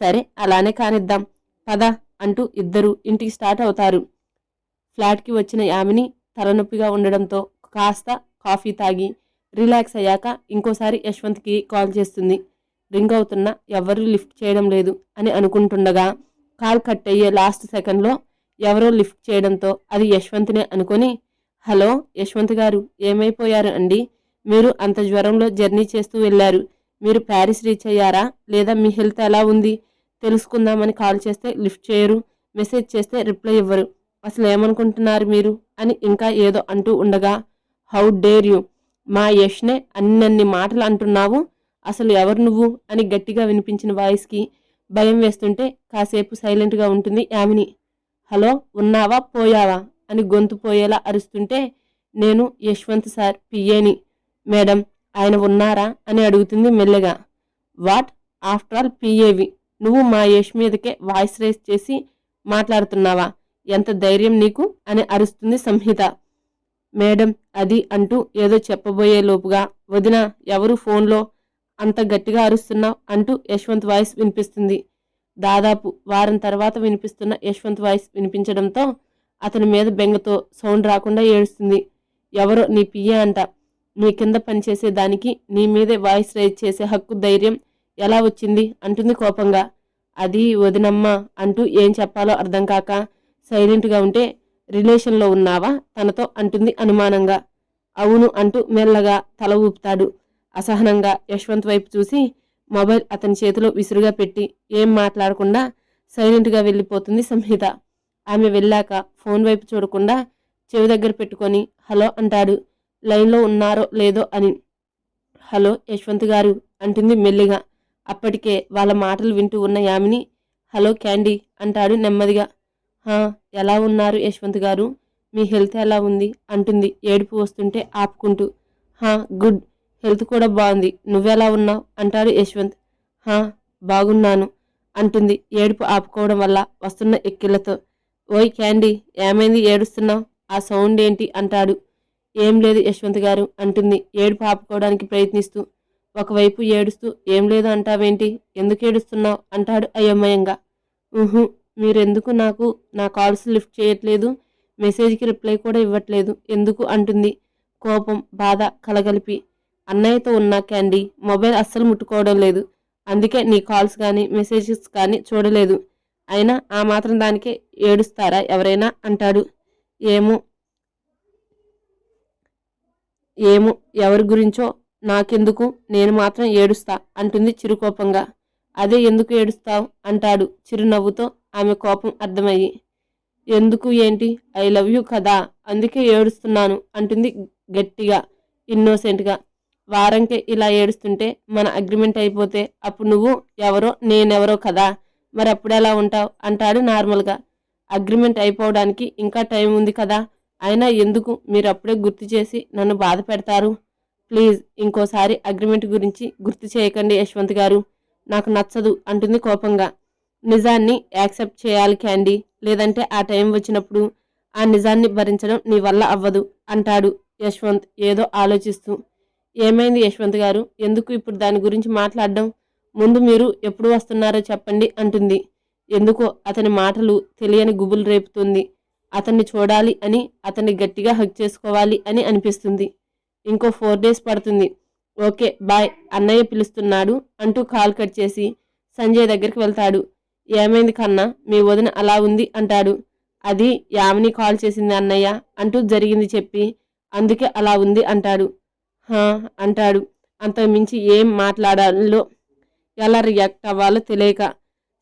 సరే, అలానే కానిద్దాం పద అంటూ ఇద్దరు ఇంటికి స్టార్ట్ అవుతారు. ఫ్లాట్కి వచ్చిన యామిని తలనొప్పిగా ఉండడంతో కాస్త కాఫీ తాగి రిలాక్స్ అయ్యాక ఇంకోసారి యశ్వంత్కి కాల్ చేస్తుంది. రింగ్ అవుతున్నా ఎవరూ లిఫ్ట్ చేయడం లేదు అని అనుకుంటుండగా కాల్ కట్ అయ్యే లాస్ట్ సెకండ్లో ఎవరో లిఫ్ట్ చేయడంతో అది యశ్వంత్నే అనుకొని, హలో యశ్వంత్ గారు, ఏమైపోయారు అండి? మీరు అంత జ్వరంలో జర్నీ చేస్తూ వెళ్ళారు. మీరు ప్యారిస్ రీచ్ అయ్యారా? లేదా మీ హెల్త్ ఎలా ఉంది తెలుసుకుందామని కాల్ చేస్తే లిఫ్ట్ చేయరు, మెసేజ్ చేస్తే రిప్లై ఇవ్వరు. అసలు ఏమనుకుంటున్నారు మీరు అని ఇంకా ఏదో అంటూ ఉండగా, హౌ డేర్ యూ, మా యష్నే అన్నన్ని మాటలు అంటున్నావు, అసలు ఎవరు నువ్వు అని గట్టిగా వినిపించిన వాయిస్కి భయం వేస్తుంటే కాసేపు సైలెంట్గా ఉంటుంది యామిని. హలో, ఉన్నావా పోయావా అని గొంతు పోయేలా అరుస్తుంటే, నేను యశ్వంత్ సార్ పిఏని మేడం, ఆయన ఉన్నారా అని అడుగుతుంది మెల్లగా. వాట్, ఆఫ్టర్ ఆల్ పిఏవి, నువ్వు మా యష్ మీదకే వాయిస్ రేస్ చేసి మాట్లాడుతున్నావా? ఎంత ధైర్యం నీకు అని అరుస్తుంది సంహిత. మేడం అది అంటూ ఏదో చెప్పబోయే లోపుగా, వదిన ఎవరు ఫోన్లో అంత గట్టిగా అరుస్తున్నావు అంటూ యశ్వంత్ వాయిస్ వినిపిస్తుంది. దాదాపు వారం తర్వాత వినిపిస్తున్న యశ్వంత్ వాయిస్ వినిపించడంతో అతని మీద బెంగతో సౌండ్ రాకుండా ఏడుస్తుంది. ఎవరో నీ పియ్య అంట, నీ కింద పనిచేసే దానికి నీ మీదే వాయిస్ రైజ్ చేసే హక్కు ధైర్యం ఎలా వచ్చింది అంటుంది కోపంగా. అది వదినమ్మ అంటూ ఏం చెప్పాలో అర్థం కాక సైలెంట్గా ఉంటే, రిలేషన్లో ఉన్నావా తనతో అంటుంది అనుమానంగా. అవును అంటూ మెల్లగా తల ఊపుతాడు. అసహనంగా యశ్వంత్ వైపు చూసి మొబైల్ అతని చేతిలో విసురుగా పెట్టి ఏం మాట్లాడకుండా సైలెంట్గా వెళ్ళిపోతుంది సంహిత. ఆమె వెళ్ళాక ఫోన్ వైపు చూడకుండా చెవి దగ్గర పెట్టుకొని హలో అంటాడు, లైన్లో ఉన్నారో లేదో అని. హలో యశ్వంత్ గారు అంటుంది మెల్లిగా. అప్పటికే వాళ్ళ మాటలు వింటూ ఉన్న యామిని హలో క్యాండీ అంటాడు నెమ్మదిగా. హా, ఎలా ఉన్నారు యశ్వంత్ గారు, మీ హెల్త్ ఎలా ఉంది అంటుంది ఏడుపు వస్తుంటే ఆపుకుంటూ. హా, గుడ్, హెల్త్ కూడా బాగుంది, నువ్వెలా ఉన్నావు అంటాడు యశ్వంత్. హా, బాగున్నాను అంటుంది ఏడుపు ఆపుకోవడం వల్ల వస్తున్న ఎక్కిళ్లతో. ఓయ్ క్యాండీ, ఏమైంది ఏడుస్తున్నావు, ఆ సౌండ్ ఏంటి అంటాడు. ఏం లేదు యశ్వంత్ గారు అంటుంది ఏడుపు ఆపుకోవడానికి ప్రయత్నిస్తూ. ఒకవైపు ఏడుస్తూ ఏం లేదు అంటావేంటి, ఎందుకు ఏడుస్తున్నావు అంటాడు అయోమయంగా. మీరెందుకు నాకు నా కాల్స్ లిఫ్ట్ చేయట్లేదు, మెసేజ్కి రిప్లై కూడా ఇవ్వట్లేదు ఎందుకు అంటుంది కోపం బాధ కలగలిపి. అన్నయ్యతో ఉన్నా క్యాండీ, మొబైల్ అస్సలు ముట్టుకోవడం లేదు, అందుకే నీ కాల్స్ కానీ మెసేజెస్ కానీ చూడలేదు. అయినా ఆ మాత్రం దానికే ఏడుస్తారా ఎవరైనా అంటాడు. ఏమో ఏమో ఎవరి గురించో నాకెందుకు, నేను మాత్రం ఏడుస్తా అంటుంది చిరుకోపంగా. అదే ఎందుకు ఏడుస్తావు అంటాడు చిరునవ్వుతో ఆమె కోపం అర్థమయ్యి. ఎందుకు ఏంటి, ఐ లవ్ యూ కదా అందుకే ఏడుస్తున్నాను అంటుంది గట్టిగా ఇన్నోసెంట్గా. వారంకే ఇలా ఏడుస్తుంటే మన అగ్రిమెంట్ అయిపోతే అప్పుడు నువ్వు ఎవరో నేనెవరో కదా, మరి అప్పుడెలా ఉంటావు అంటాడు నార్మల్గా. అగ్రిమెంట్ అయిపోవడానికి ఇంకా టైం ఉంది కదా, అయినా ఎందుకు మీరు అప్పుడే గుర్తు చేసి నన్ను బాధ పెడతారు? ప్లీజ్ ఇంకోసారి అగ్రిమెంట్ గురించి గుర్తు చేయకండి యశ్వంత్ గారు, నాకు నచ్చదు అంటుంది కోపంగా. నిజాన్ని యాక్సెప్ట్ చేయాలి క్యాండీ, లేదంటే ఆ టైం వచ్చినప్పుడు ఆ నిజాన్ని భరించడం నీ వల్ల అవ్వదు అంటాడు యశ్వంత్ ఏదో ఆలోచిస్తూ. ఏమైంది యశ్వంత్ గారు, ఎందుకు ఇప్పుడు దాని గురించి మాట్లాడడం, ముందు మీరు ఎప్పుడు వస్తున్నారో చెప్పండి అంటుంది. ఎందుకో అతని మాటలు తెలియని గుబులు రేపుతుంది. అతన్ని చూడాలి అని, అతన్ని గట్టిగా హగ్ చేసుకోవాలి అని అనిపిస్తుంది. ఇంకో 4 days పడుతుంది, ఓకే బాయ్, అన్నయ్య పిలుస్తున్నాడు అంటూ కాల్ కట్ చేసి సంజయ్ దగ్గరికి వెళ్తాడు. ఏమైంది కన్నా, మీ వదిన అలా ఉంది అంటాడు. అది యామిని కాల్ చేసింది అన్నయ్య అంటూ జరిగింది చెప్పి అందుకే అలా ఉంది అంటాడు. హా అంటాడు. అంతకు మించి ఏం మాట్లాడాలో ఎలా రియాక్ట్ అవ్వాలో తెలియక.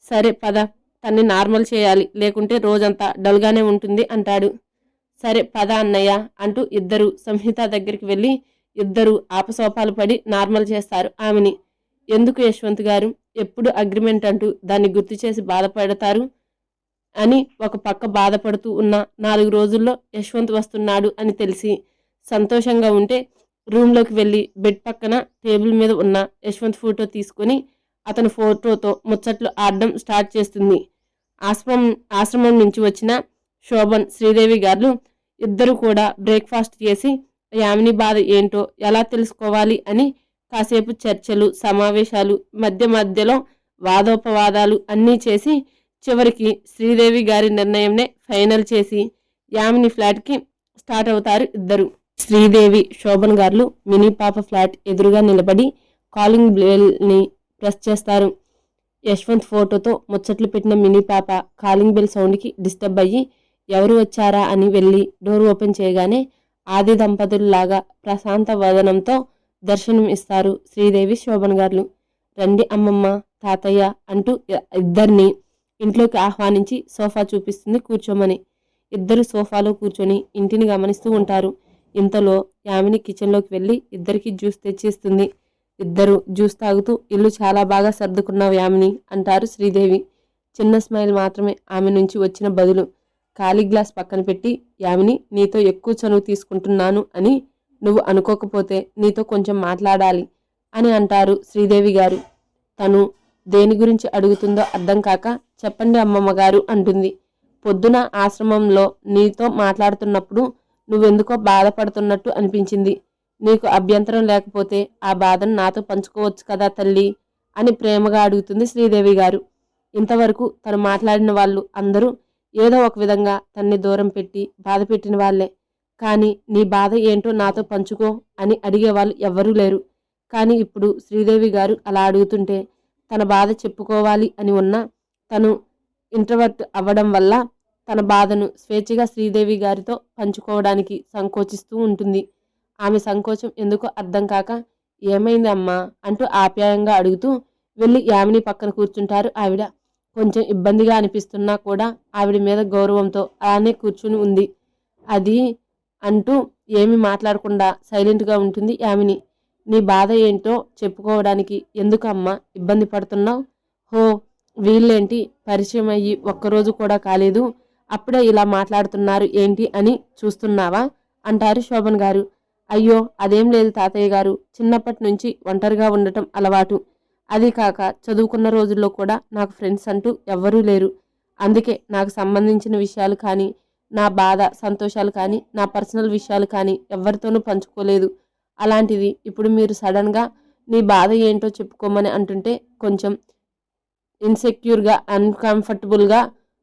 సరే పద, తన్ని నార్మల్ చేయాలి, లేకుంటే రోజంతా డల్గానే ఉంటుంది అంటాడు. సరే పద అన్నయ్య అంటూ ఇద్దరు సంహిత దగ్గరికి వెళ్ళి ఇద్దరు ఆపసోపాలు పడి నార్మల్ చేస్తారు ఆమెని. ఎందుకు యశ్వంత్ గారు ఎప్పుడు అగ్రిమెంట్ అంటూ దాన్ని గుర్తు చేసి బాధపడతారు అని ఒక పక్క బాధపడుతూ ఉన్న 4 రోజుల్లో యశ్వంత్ వస్తున్నాడు అని తెలిసి సంతోషంగా ఉంటే రూమ్లోకి వెళ్ళి బెడ్ పక్కన టేబుల్ మీద ఉన్న యశ్వంత్ ఫోటో తీసుకొని అతని ఫోటోతో ముచ్చట్లు ఆడడం స్టార్ట్ చేస్తుంది. ఆశ్రమం నుంచి వచ్చిన శోభన్, శ్రీదేవి గారు ఇద్దరు కూడా బ్రేక్ఫాస్ట్ చేసి యామిని బాధ ఏంటో ఎలా తెలుసుకోవాలి అని కాసేపు చర్చలు, సమావేశాలు, మధ్యలో వాదోపవాదాలు అన్నీ చేసి చివరికి శ్రీదేవి గారి నిర్ణయంనే ఫైనల్ చేసి యామిని ఫ్లాట్కి స్టార్ట్ అవుతారు ఇద్దరు. శ్రీదేవి, శోభన్ గారు మినీ పాప ఫ్లాట్ ఎదురుగా నిలబడి కాలింగ్ బెల్ని ప్రెస్ చేస్తారు. యశ్వంత్ ఫోటోతో ముచ్చట్లు పెట్టిన మినీ పాప కాలింగ్ బెల్ సౌండ్కి డిస్టర్బ్ అయ్యి ఎవరు వచ్చారా అని వెళ్ళి డోర్ ఓపెన్ చేయగానే ఆది దంపతుల్లాగా ప్రశాంత వదనంతో దర్శనం ఇస్తారు శ్రీదేవి, శోభన్ గారు. రండి అమ్మమ్మ, తాతయ్య అంటూ ఇద్దరిని ఇంట్లోకి ఆహ్వానించి సోఫా చూపిస్తుంది కూర్చోమని. ఇద్దరు సోఫాలో కూర్చొని ఇంటిని గమనిస్తూ ఉంటారు. ఇంతలో యామిని కిచెన్లోకి వెళ్ళి ఇద్దరికి జ్యూస్ తెచ్చిస్తుంది. ఇద్దరు జ్యూస్ తాగుతూ ఇల్లు చాలా బాగా సర్దుకున్నావు యామిని అంటారు శ్రీదేవి. చిన్న స్మైల్ మాత్రమే ఆమె నుంచి వచ్చిన బదులు. ఖాళీ గ్లాస్ పక్కన పెట్టి, యామిని నీతో ఎక్కువ చనువు తీసుకుంటున్నాను అని నువ్వు అనుకోకపోతే నీతో కొంచెం మాట్లాడాలి అని అంటారు శ్రీదేవి గారు. తను దేని గురించి అడుగుతుందో అర్థం కాక చెప్పండి అమ్మమ్మ గారు అంటుంది. పొద్దున ఆశ్రమంలో నీతో మాట్లాడుతున్నప్పుడు నువ్వెందుకో బాధపడుతున్నట్టు అనిపించింది. నీకు అభ్యంతరం లేకపోతే ఆ బాధను నాతో పంచుకోవచ్చు కదా తల్లి అని ప్రేమగా అడుగుతుంది శ్రీదేవి గారు. ఇంతవరకు తను మాట్లాడిన వాళ్ళు అందరూ ఏదో ఒక విధంగా తన్ని దూరం పెట్టి బాధ పెట్టిన వాళ్లే. కానీ నీ బాధ ఏంటో నాతో పంచుకో అని అడిగేవాళ్ళు ఎవ్వరూ లేరు. కానీ ఇప్పుడు శ్రీదేవి గారు అలా అడుగుతుంటే తన బాధ చెప్పుకోవాలి అని ఉన్నా తను ఇంట్రవర్ట్ అవ్వడం వల్ల తన బాధను స్వేచ్ఛగా శ్రీదేవి గారితో పంచుకోవడానికి సంకోచిస్తూ ఉంటుంది. ఆమె సంకోచం ఎందుకో అర్థం కాక ఏమైంది అమ్మా అంటూ ఆప్యాయంగా అడుగుతూ వెళ్ళి యామిని పక్కన కూర్చుంటారు ఆవిడ. కొంచెం ఇబ్బందిగా అనిపిస్తున్నా కూడా ఆవిడ మీద గౌరవంతో అలానే కూర్చుని ఉంది. అది అంటూ ఏమి మాట్లాడకుండా సైలెంట్గా ఉంటుంది యామిని. నీ బాధ ఏంటో చెప్పుకోవడానికి ఎందుకు అమ్మా ఇబ్బంది పడుతున్నావు? హో, వీళ్ళేంటి పరిచయం అయ్యి ఒక్కరోజు కూడా కాలేదు, అప్పుడే ఇలా మాట్లాడుతున్నారు ఏంటి అని చూస్తున్నావా అంటారు శోభన్ గారు. అయ్యో అదేం లేదు తాతయ్య గారు, చిన్నప్పటి నుంచి ఒంటరిగా ఉండటం అలవాటు. అది కాక చదువుకున్న రోజుల్లో కూడా నాకు ఫ్రెండ్స్ అంటూ ఎవ్వరూ లేరు. అందుకే నాకు సంబంధించిన విషయాలు కానీ, నా బాధ సంతోషాలు కానీ, నా పర్సనల్ విషయాలు కానీ ఎవరితోనూ పంచుకోలేదు. అలాంటిది ఇప్పుడు మీరు సడన్గా నీ బాధ ఏంటో చెప్పుకోమని అంటుంటే కొంచెం ఇన్సెక్యూర్గా, అన్కంఫర్టబుల్గా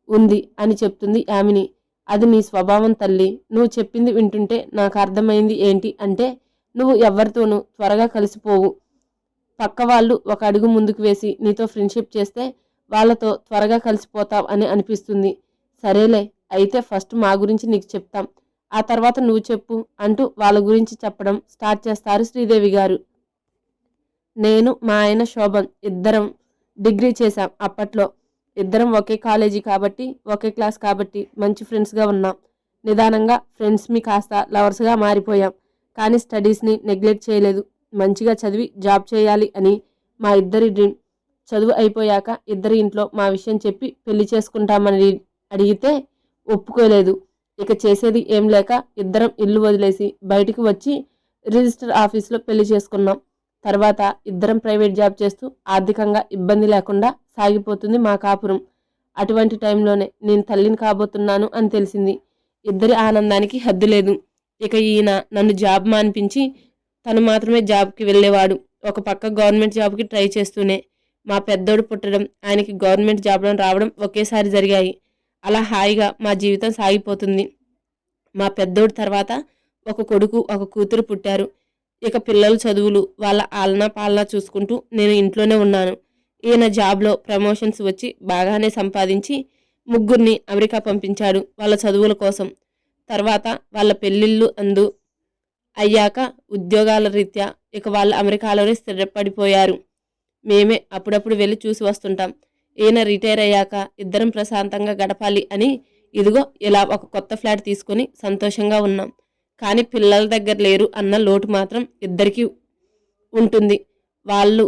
ఉంది అని చెప్తుంది యామిని. అది నీ స్వభావం తల్లి. నువ్వు చెప్పింది వింటుంటే నాకు అర్థమైంది ఏంటి అంటే నువ్వు ఎవరితోనూ త్వరగా కలిసిపోవు. పక్క వాళ్ళు ఒక అడుగు ముందుకు వేసి నీతో ఫ్రెండ్షిప్ చేస్తే వాళ్ళతో త్వరగా కలిసిపోతావు అని అనిపిస్తుంది. సరేలే, అయితే ఫస్ట్ మా గురించి నీకు చెప్తాం, ఆ తర్వాత నువ్వు చెప్పు అంటూ వాళ్ళ గురించి చెప్పడం స్టార్ట్ చేస్తారు శ్రీదేవి గారు. నేను, మా ఆయన శోభన్ ఇద్దరం డిగ్రీ చేశాం. అప్పట్లో ఇద్దరం ఒకే కాలేజీ కాబట్టి, ఒకే క్లాస్ కాబట్టి మంచి ఫ్రెండ్స్గా ఉన్నాం. నిదానంగా ఫ్రెండ్స్ని కాస్త లవర్స్గా మారిపోయాం. కానీ స్టడీస్ని నెగ్లెక్ట్ చేయలేదు. మంచిగా చదివి జాబ్ చేయాలి అని మా ఇద్దరి డ్రీమ్. చదువు అయిపోయాక ఇద్దరి ఇంట్లో మా విషయం చెప్పి పెళ్లి చేసుకుంటామని అడిగితే ఒప్పుకోలేదు. ఇక చేసేది ఏం లేక ఇద్దరం ఇల్లు వదిలేసి బయటికి వచ్చి రిజిస్టర్ ఆఫీస్లో పెళ్లి చేసుకున్నాం. తర్వాత ఇద్దరం ప్రైవేట్ జాబ్ చేస్తూ ఆర్థికంగా ఇబ్బంది లేకుండా సాగిపోతుంది మా కాపురం. అటువంటి టైంలోనే నేను తల్లిని కాబోతున్నాను అని తెలిసింది. ఇద్దరి ఆనందానికి హద్దు లేదు. ఇక ఈయన నన్ను జాబ్ మానిపించి తను మాత్రమే జాబ్కి వెళ్ళేవాడు. ఒక పక్క గవర్నమెంట్ జాబ్కి ట్రై చేస్తూనే మా పెద్దోడు పుట్టడం, ఆయనకి గవర్నమెంట్ జాబ్లో రావడం ఒకేసారి జరిగాయి. అలా హాయిగా మా జీవితం సాగిపోతుంది. మా పెద్దోడు తర్వాత ఒక కొడుకు, ఒక కూతురు పుట్టారు. ఇక పిల్లల చదువులు, వాళ్ళ ఆలనా పాలనా చూసుకుంటూ నేను ఇంట్లోనే ఉన్నాను. ఈయన జాబ్లో ప్రమోషన్స్ వచ్చి బాగానే సంపాదించి ముగ్గురిని అమెరికా పంపించాడు వాళ్ళ చదువుల కోసం. తర్వాత వాళ్ళ పెళ్ళిళ్ళు అయ్యాక ఉద్యోగాల రీత్యా ఇక వాళ్ళు అమెరికాలోనే స్థిరపడిపోయారు. మేమే అప్పుడప్పుడు వెళ్ళి చూసి వస్తుంటాం. ఈయన రిటైర్ అయ్యాక ఇద్దరం ప్రశాంతంగా గడపాలి అని ఇదిగో ఇలా ఒక కొత్త ఫ్లాట్ తీసుకొని సంతోషంగా ఉన్నాం. కానీ పిల్లల దగ్గర లేరు అన్న లోటు మాత్రం ఇద్దరికీ ఉంటుంది. వాళ్ళు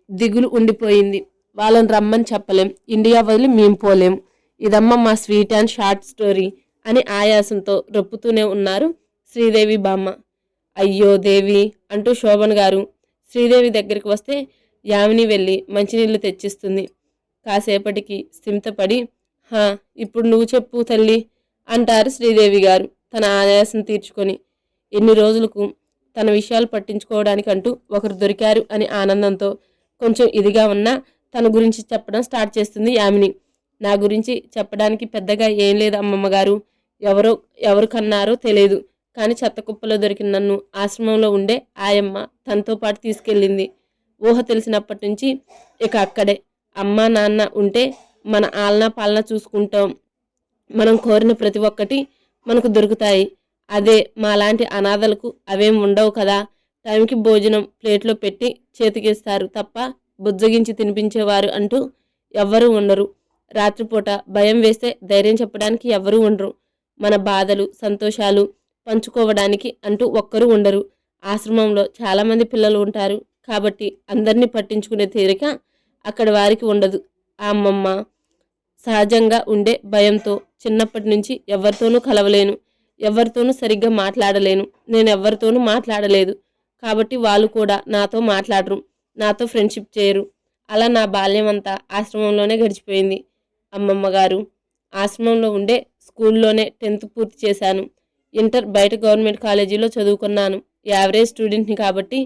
దిగులు ఉండిపోయింది. వాళ్ళని రమ్మని చెప్పలేం, ఇండియా వదిలి మేము పోలేం. ఇదమ్మ మా స్వీట్ అండ్ షార్ట్ స్టోరీ అని ఆయాసంతో రొప్పుతూనే ఉన్నారు శ్రీదేవి బామ్మ. అయ్యో దేవి అంటూ శోభన్ గారు శ్రీదేవి దగ్గరికి వస్తే యామిని వెళ్ళి మంచినీళ్లు తెచ్చిస్తుంది. కాసేపటికి స్థిమితపడి, హా ఇప్పుడు నువ్వు చెప్పు తల్లి అంటారు శ్రీదేవి గారు తన ఆయాసం తీర్చుకొని. ఎన్ని రోజులకు తన విషయాలు పట్టించుకోవడానికంటూ ఒకరు దొరికారు అని ఆనందంతో కొంచెం ఇదిగా ఉన్నా తన గురించి చెప్పడం స్టార్ట్ చేస్తుంది యామిని. నా గురించి చెప్పడానికి పెద్దగా ఏం లేదు అమ్మమ్మగారు. ఎవరు కన్నారో తెలియదు, కానీ చెత్త కుప్పలో దొరికిన నన్ను ఆశ్రమంలో ఉండే ఆయమ్మ తనతో పాటు తీసుకెళ్ళింది. ఊహ తెలిసినప్పటి నుంచి ఇక అక్కడే అమ్మ నాన్న ఉంటే మన ఆలనా పాలన చూసుకుంటాం. మనం కోరిన ప్రతి ఒక్కటి మనకు దొరుకుతాయి. అదే మాలాంటి అనాథలకు అవేం ఉండవు కదా. టైంకి భోజనం ప్లేట్లో పెట్టి చేతికిస్తారు తప్ప బుజ్జగించి తినిపించేవారు అంటూ ఎవ్వరూ ఉండరు. రాత్రిపూట భయం వేస్తే ధైర్యం చెప్పడానికి ఎవ్వరూ ఉండరు. మన బాధలు సంతోషాలు పంచుకోవడానికి అంటూ ఒక్కరూ ఉండరు. ఆశ్రమంలో చాలామంది పిల్లలు ఉంటారు కాబట్టి అందరినీ పట్టించుకునే తీరిక అక్కడ వారికి ఉండదు. ఆ అమ్మమ్మ సహజంగా ఉండే భయంతో చిన్నప్పటి నుంచి ఎవరితోనూ కలవలేను, ఎవరితోనూ సరిగ్గా మాట్లాడలేను. నేను ఎవరితోనూ మాట్లాడలేదు కాబట్టి వాళ్ళు కూడా నాతో మాట్లాడరు, నాతో ఫ్రెండ్షిప్ చేయరు. అలా నా బాల్యం అంతా ఆశ్రమంలోనే గడిచిపోయింది అమ్మమ్మ గారు. ఆశ్రమంలో ఉండే స్కూల్లోనే 10th పూర్తి చేశాను. ఇంటర్ బయట గవర్నమెంట్ కాలేజీలో చదువుకున్నాను. యావరేజ్ స్టూడెంట్ని కాబట్టి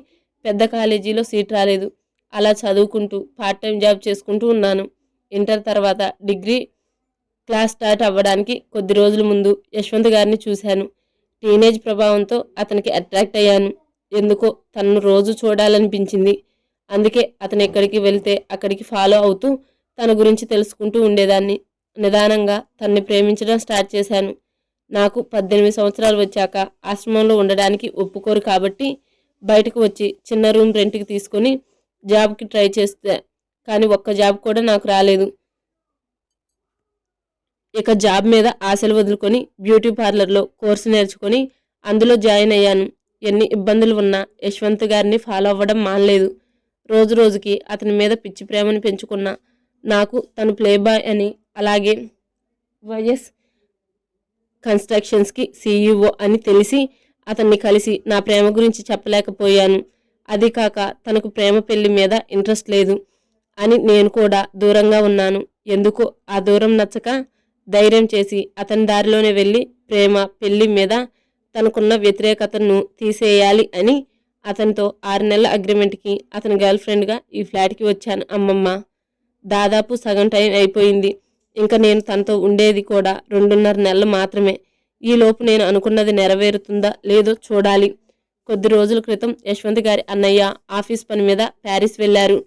పెద్ద కాలేజీలో సీట్ రాలేదు. అలా చదువుకుంటూ పార్ట్ టైం జాబ్ చేసుకుంటూ ఉన్నాను. ఇంటర్ తర్వాత డిగ్రీ క్లాస్ స్టార్ట్ అవ్వడానికి కొద్ది రోజుల ముందు యశ్వంత్ గారిని చూశాను. టీనేజ్ ప్రభావంతో అతనికి అట్రాక్ట్ అయ్యాను. ఎందుకో తనను రోజు చూడాలనిపించింది. అందుకే అతను ఎక్కడికి వెళ్తే అక్కడికి ఫాలో అవుతూ తన గురించి తెలుసుకుంటూ ఉండేదాన్ని. నిదానంగా తనని ప్రేమించడం స్టార్ట్ చేశాను. నాకు 18 సంవత్సరాలు వచ్చాక ఆశ్రమంలో ఉండడానికి ఒప్పుకోరు కాబట్టి బయటకు వచ్చి చిన్న రూమ్ రెంట్కి తీసుకొని జాబ్కి ట్రై చేస్తే కానీ ఒక్క జాబ్ కూడా నాకు రాలేదు. ఇక జాబ్ మీద ఆశలు వదులుకొని బ్యూటీ పార్లర్లో కోర్సు నేర్చుకొని అందులో జాయిన్ అయ్యాను. ఎన్ని ఇబ్బందులు ఉన్నా యశ్వంత్ గారిని ఫాలో అవ్వడం మానలేదు. రోజు రోజుకి అతని మీద పిచ్చి ప్రేమను పెంచుకున్నా. నాకు తను ప్లేబాయ్ అని, అలాగే వైఎస్ కన్స్ట్రక్షన్స్కి CEO అని తెలిసి అతన్ని కలిసి నా ప్రేమ గురించి చెప్పలేకపోయాను. అది కాక తనకు ప్రేమ పెళ్లి మీద ఇంట్రెస్ట్ లేదు అని నేను కూడా దూరంగా ఉన్నాను. ఎందుకో ఆ దూరం నచ్చక ధైర్యం చేసి అతని దారిలోనే వెళ్ళి ప్రేమ పెళ్లి మీద తనకున్న వ్యతిరేకతను తీసేయాలి అని అతనితో 6 నెలల అగ్రిమెంట్కి అతని గర్ల్ ఫ్రెండ్గా ఈ ఫ్లాట్కి వచ్చాను అమ్మమ్మ. దాదాపు సగం టైం అయిపోయింది. ఇంకా నేను తనతో ఉండేది కూడా 2.5 నెలలు మాత్రమే. ఈలోపు నేను అనుకున్నది నెరవేరుతుందా లేదో చూడాలి. కొద్ది రోజుల క్రితం యశ్వంత్ గారి అన్నయ్య ఆఫీస్ పని మీద ప్యారిస్ వెళ్ళారు.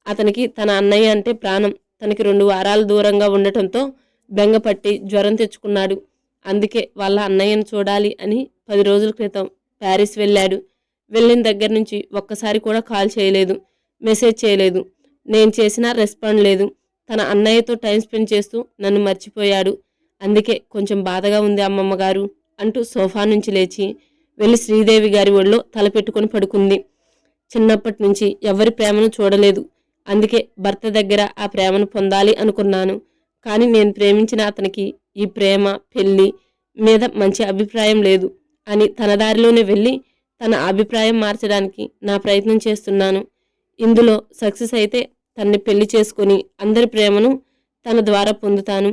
అతనికి తన అన్నయ్య అంటే ప్రాణం. తనకి 2 వారాలు దూరంగా ఉండటంతో బెంగపట్టి జ్వరం తెచ్చుకున్నాడు. అందుకే వాళ్ళ అన్నయ్యను చూడాలి అని 10 రోజుల క్రితం ప్యారిస్ వెళ్ళాడు. వెళ్ళిన దగ్గర నుంచి ఒక్కసారి కూడా కాల్ చేయలేదు, మెసేజ్ చేయలేదు. నేను చేసినా రెస్పాండ్ లేదు. తన అన్నయ్యతో టైం స్పెండ్ చేస్తూ నన్ను మర్చిపోయాడు. అందుకే కొంచెం బాధగా ఉంది అమ్మమ్మ గారు అంటూ సోఫా నుంచి లేచి వెళ్ళి శ్రీదేవి గారి ఒళ్ళో తలపెట్టుకొని పడుకుంది. చిన్నప్పటి నుంచి ఎవరి ప్రేమను చూడలేదు. అందుకే భర్త దగ్గర ఆ ప్రేమను పొందాలి అనుకున్నాను. కానీ నేను ప్రేమించిన అతనికి ఈ ప్రేమ పెళ్లి మీద మంచి అభిప్రాయం లేదు అని తన దారిలోనే వెళ్ళి తన అభిప్రాయం మార్చడానికి నా ప్రయత్నం చేస్తున్నాను. ఇందులో సక్సెస్ అయితే తన్ని పెళ్లి చేసుకుని అందరి ప్రేమను తన ద్వారా పొందుతాను.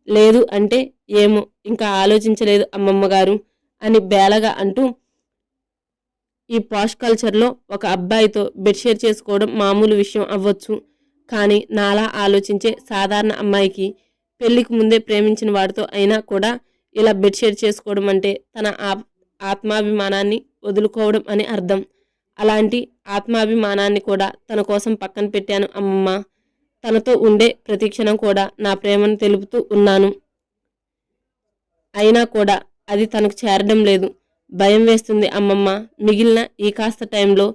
లేదు అంటే ఏమో ఇంకా ఆలోచించలేదు అమ్మమ్మ గారు అని బేలగా అంటూ, ఈ పాష్ కల్చర్లో ఒక అబ్బాయితో బెడ్ షేర్ చేసుకోవడం మామూలు విషయం అవ్వచ్చు. కానీ నాలా ఆలోచించే సాధారణ అమ్మాయికి పెళ్లికి ముందే ప్రేమించిన వాడితో అయినా కూడా ఇలా బెడ్ షేర్ చేసుకోవడం అంటే తన ఆత్మాభిమానాన్ని వదులుకోవడం అని అర్థం. అలాంటి ఆత్మాభిమానాన్ని కూడా తన కోసం పక్కన పెట్టాను అమ్మమ్మ. తనతో ఉండే ప్రతి క్షణం కూడా నా ప్రేమను తెలుపుతూ ఉన్నాను. అయినా కూడా అది తనకు చేరడం లేదు. భయం వేస్తుంది అమ్మమ్మ. మిగిలిన ఈ కాస్త టైంలో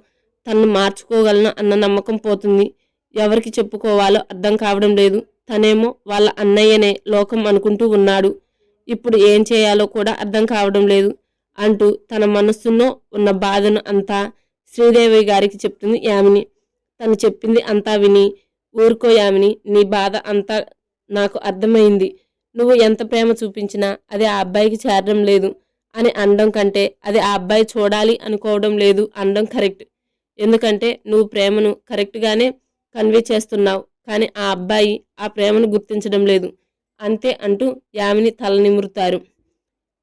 తనను మార్చుకోగలను అన్న నమ్మకం పోతుంది. ఎవరికి చెప్పుకోవాలో అర్థం కావడం లేదు. తనేమో వాళ్ళ అన్నయ్యనే లోకం అనుకుంటూ ఉన్నాడు. ఇప్పుడు ఏం చేయాలో కూడా అర్థం కావడం లేదు అంటూ తన మనస్సులో ఉన్న బాధను అంతా శ్రీదేవి గారికి చెప్తుంది యామిని. తను చెప్పింది అంతా విని, ఊరుకో యామిని, నీ బాధ అంతా నాకు అర్థమైంది. నువ్వు ఎంత ప్రేమ చూపించినా అది ఆ అబ్బాయికి చేరడం లేదు అని అనడం కంటే అది ఆ అబ్బాయి చూడాలి అనుకోవడం లేదు అనడం కరెక్ట్. ఎందుకంటే నువ్వు ప్రేమను కరెక్ట్గానే కన్వే చేస్తున్నావు, కానీ ఆ అబ్బాయి ఆ ప్రేమను గుర్తించడం లేదు అంతే అంటూ యామిని తల నిమురుతారు.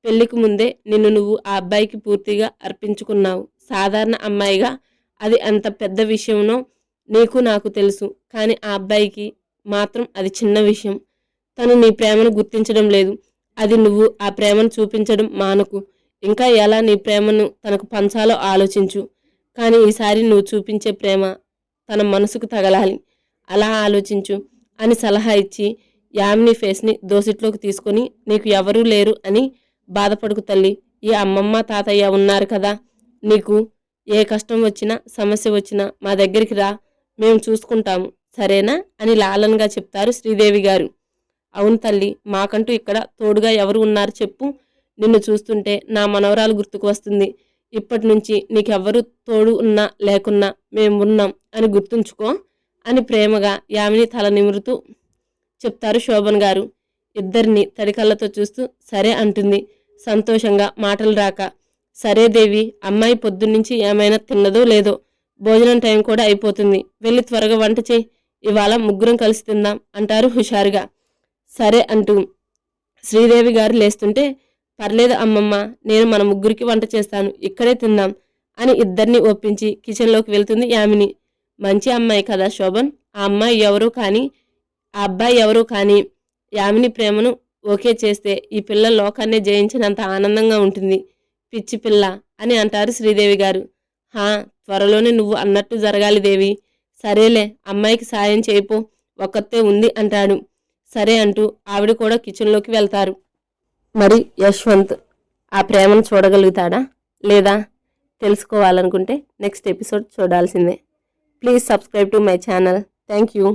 పెళ్లికి ముందే నిన్ను నువ్వు ఆ అబ్బాయికి పూర్తిగా అర్పించుకున్నావు. సాధారణ అమ్మాయిగా అది అంత పెద్ద విషయమో నీకు నాకు తెలుసు, కానీ ఆ అబ్బాయికి మాత్రం అది చిన్న విషయం. తను నీ ప్రేమను గుర్తించడం లేదు. అది నువ్వు ఆ ప్రేమను చూపించడం మానకు. ఇంకా ఎలా నీ ప్రేమను తనకు పంచాలో ఆలోచించు. కానీ ఈసారి నువ్వు చూపించే ప్రేమ తన మనసుకు తగలాలి. అలా ఆలోచించు అని సలహా ఇచ్చి యామిని ఫేస్ని దోసిట్లోకి తీసుకొని, నీకు ఎవరూ లేరు అని బాధపడుకు తల్లి. ఈ అమ్మమ్మ తాతయ్య ఉన్నారు కదా, నీకు ఏ కష్టం వచ్చినా సమస్య వచ్చినా మా దగ్గరికి రా, మేము చూసుకుంటాము, సరేనా అని లాలనగా చెప్తారు శ్రీదేవి గారు. అవును తల్లి, మాకంటూ ఇక్కడ తోడుగా ఎవరు ఉన్నారు చెప్పు. నిన్ను చూస్తుంటే నా మనవరాలు గుర్తుకు వస్తుంది. ఇప్పటి నుంచి నీకెవ్వరూ తోడు ఉన్నా లేకున్నా మేమున్నాం అని గుర్తుంచుకో అని ప్రేమగా యామిని తల నిమురుతూ చెప్తారు శోభన్ గారు. ఇద్దరిని తడికళ్ళతో చూస్తూ సరే అంటుంది సంతోషంగా మాటలు రాక. సరే దేవి, అమ్మాయి పొద్దున్నుంచి ఏమైనా తిన్నదో లేదో, భోజనం టైం కూడా అయిపోతుంది, వెళ్ళి త్వరగా వంట చేయి, ఇవాళ ముగ్గురం కలిసి తిందాం అంటారు హుషారుగా. సరే అంటూ శ్రీదేవి గారు లేస్తుంటే, పర్లేదు అమ్మమ్మ, నేను మన ముగ్గురికి వంట చేస్తాను, ఇక్కడే తిందాం అని ఇద్దరిని ఒప్పించి కిచెన్లోకి వెళ్తుంది యామిని. మంచి అమ్మాయి కదా శోభన్, ఆ అమ్మాయి ఎవరో కానీ ఆ అబ్బాయి ఎవరో కానీ యామిని ప్రేమను ఓకే చేస్తే ఈ పిల్ల లోకాన్నే జయించినంత ఆనందంగా ఉంటుంది. పిచ్చి పిల్ల అని అంటారు శ్రీదేవి గారు. హా, త్వరలోనే నువ్వు అన్నట్టు జరగాలి దేవి. సరేలే, అమ్మాయికి సాయం చేయిపో, ఒక్కతే ఉంది అంటాడు. సరే అంటూ ఆవిడ కూడా కిచెన్లోకి వెళ్తారు. మరి యశ్వంత్ ఆ ప్రేమను చూడగలుగుతాడా లేదా తెలుసుకోవాలనుకుంటే నెక్స్ట్ ఎపిసోడ్ చూడాల్సిందే. Please subscribe to my channel. Thank you.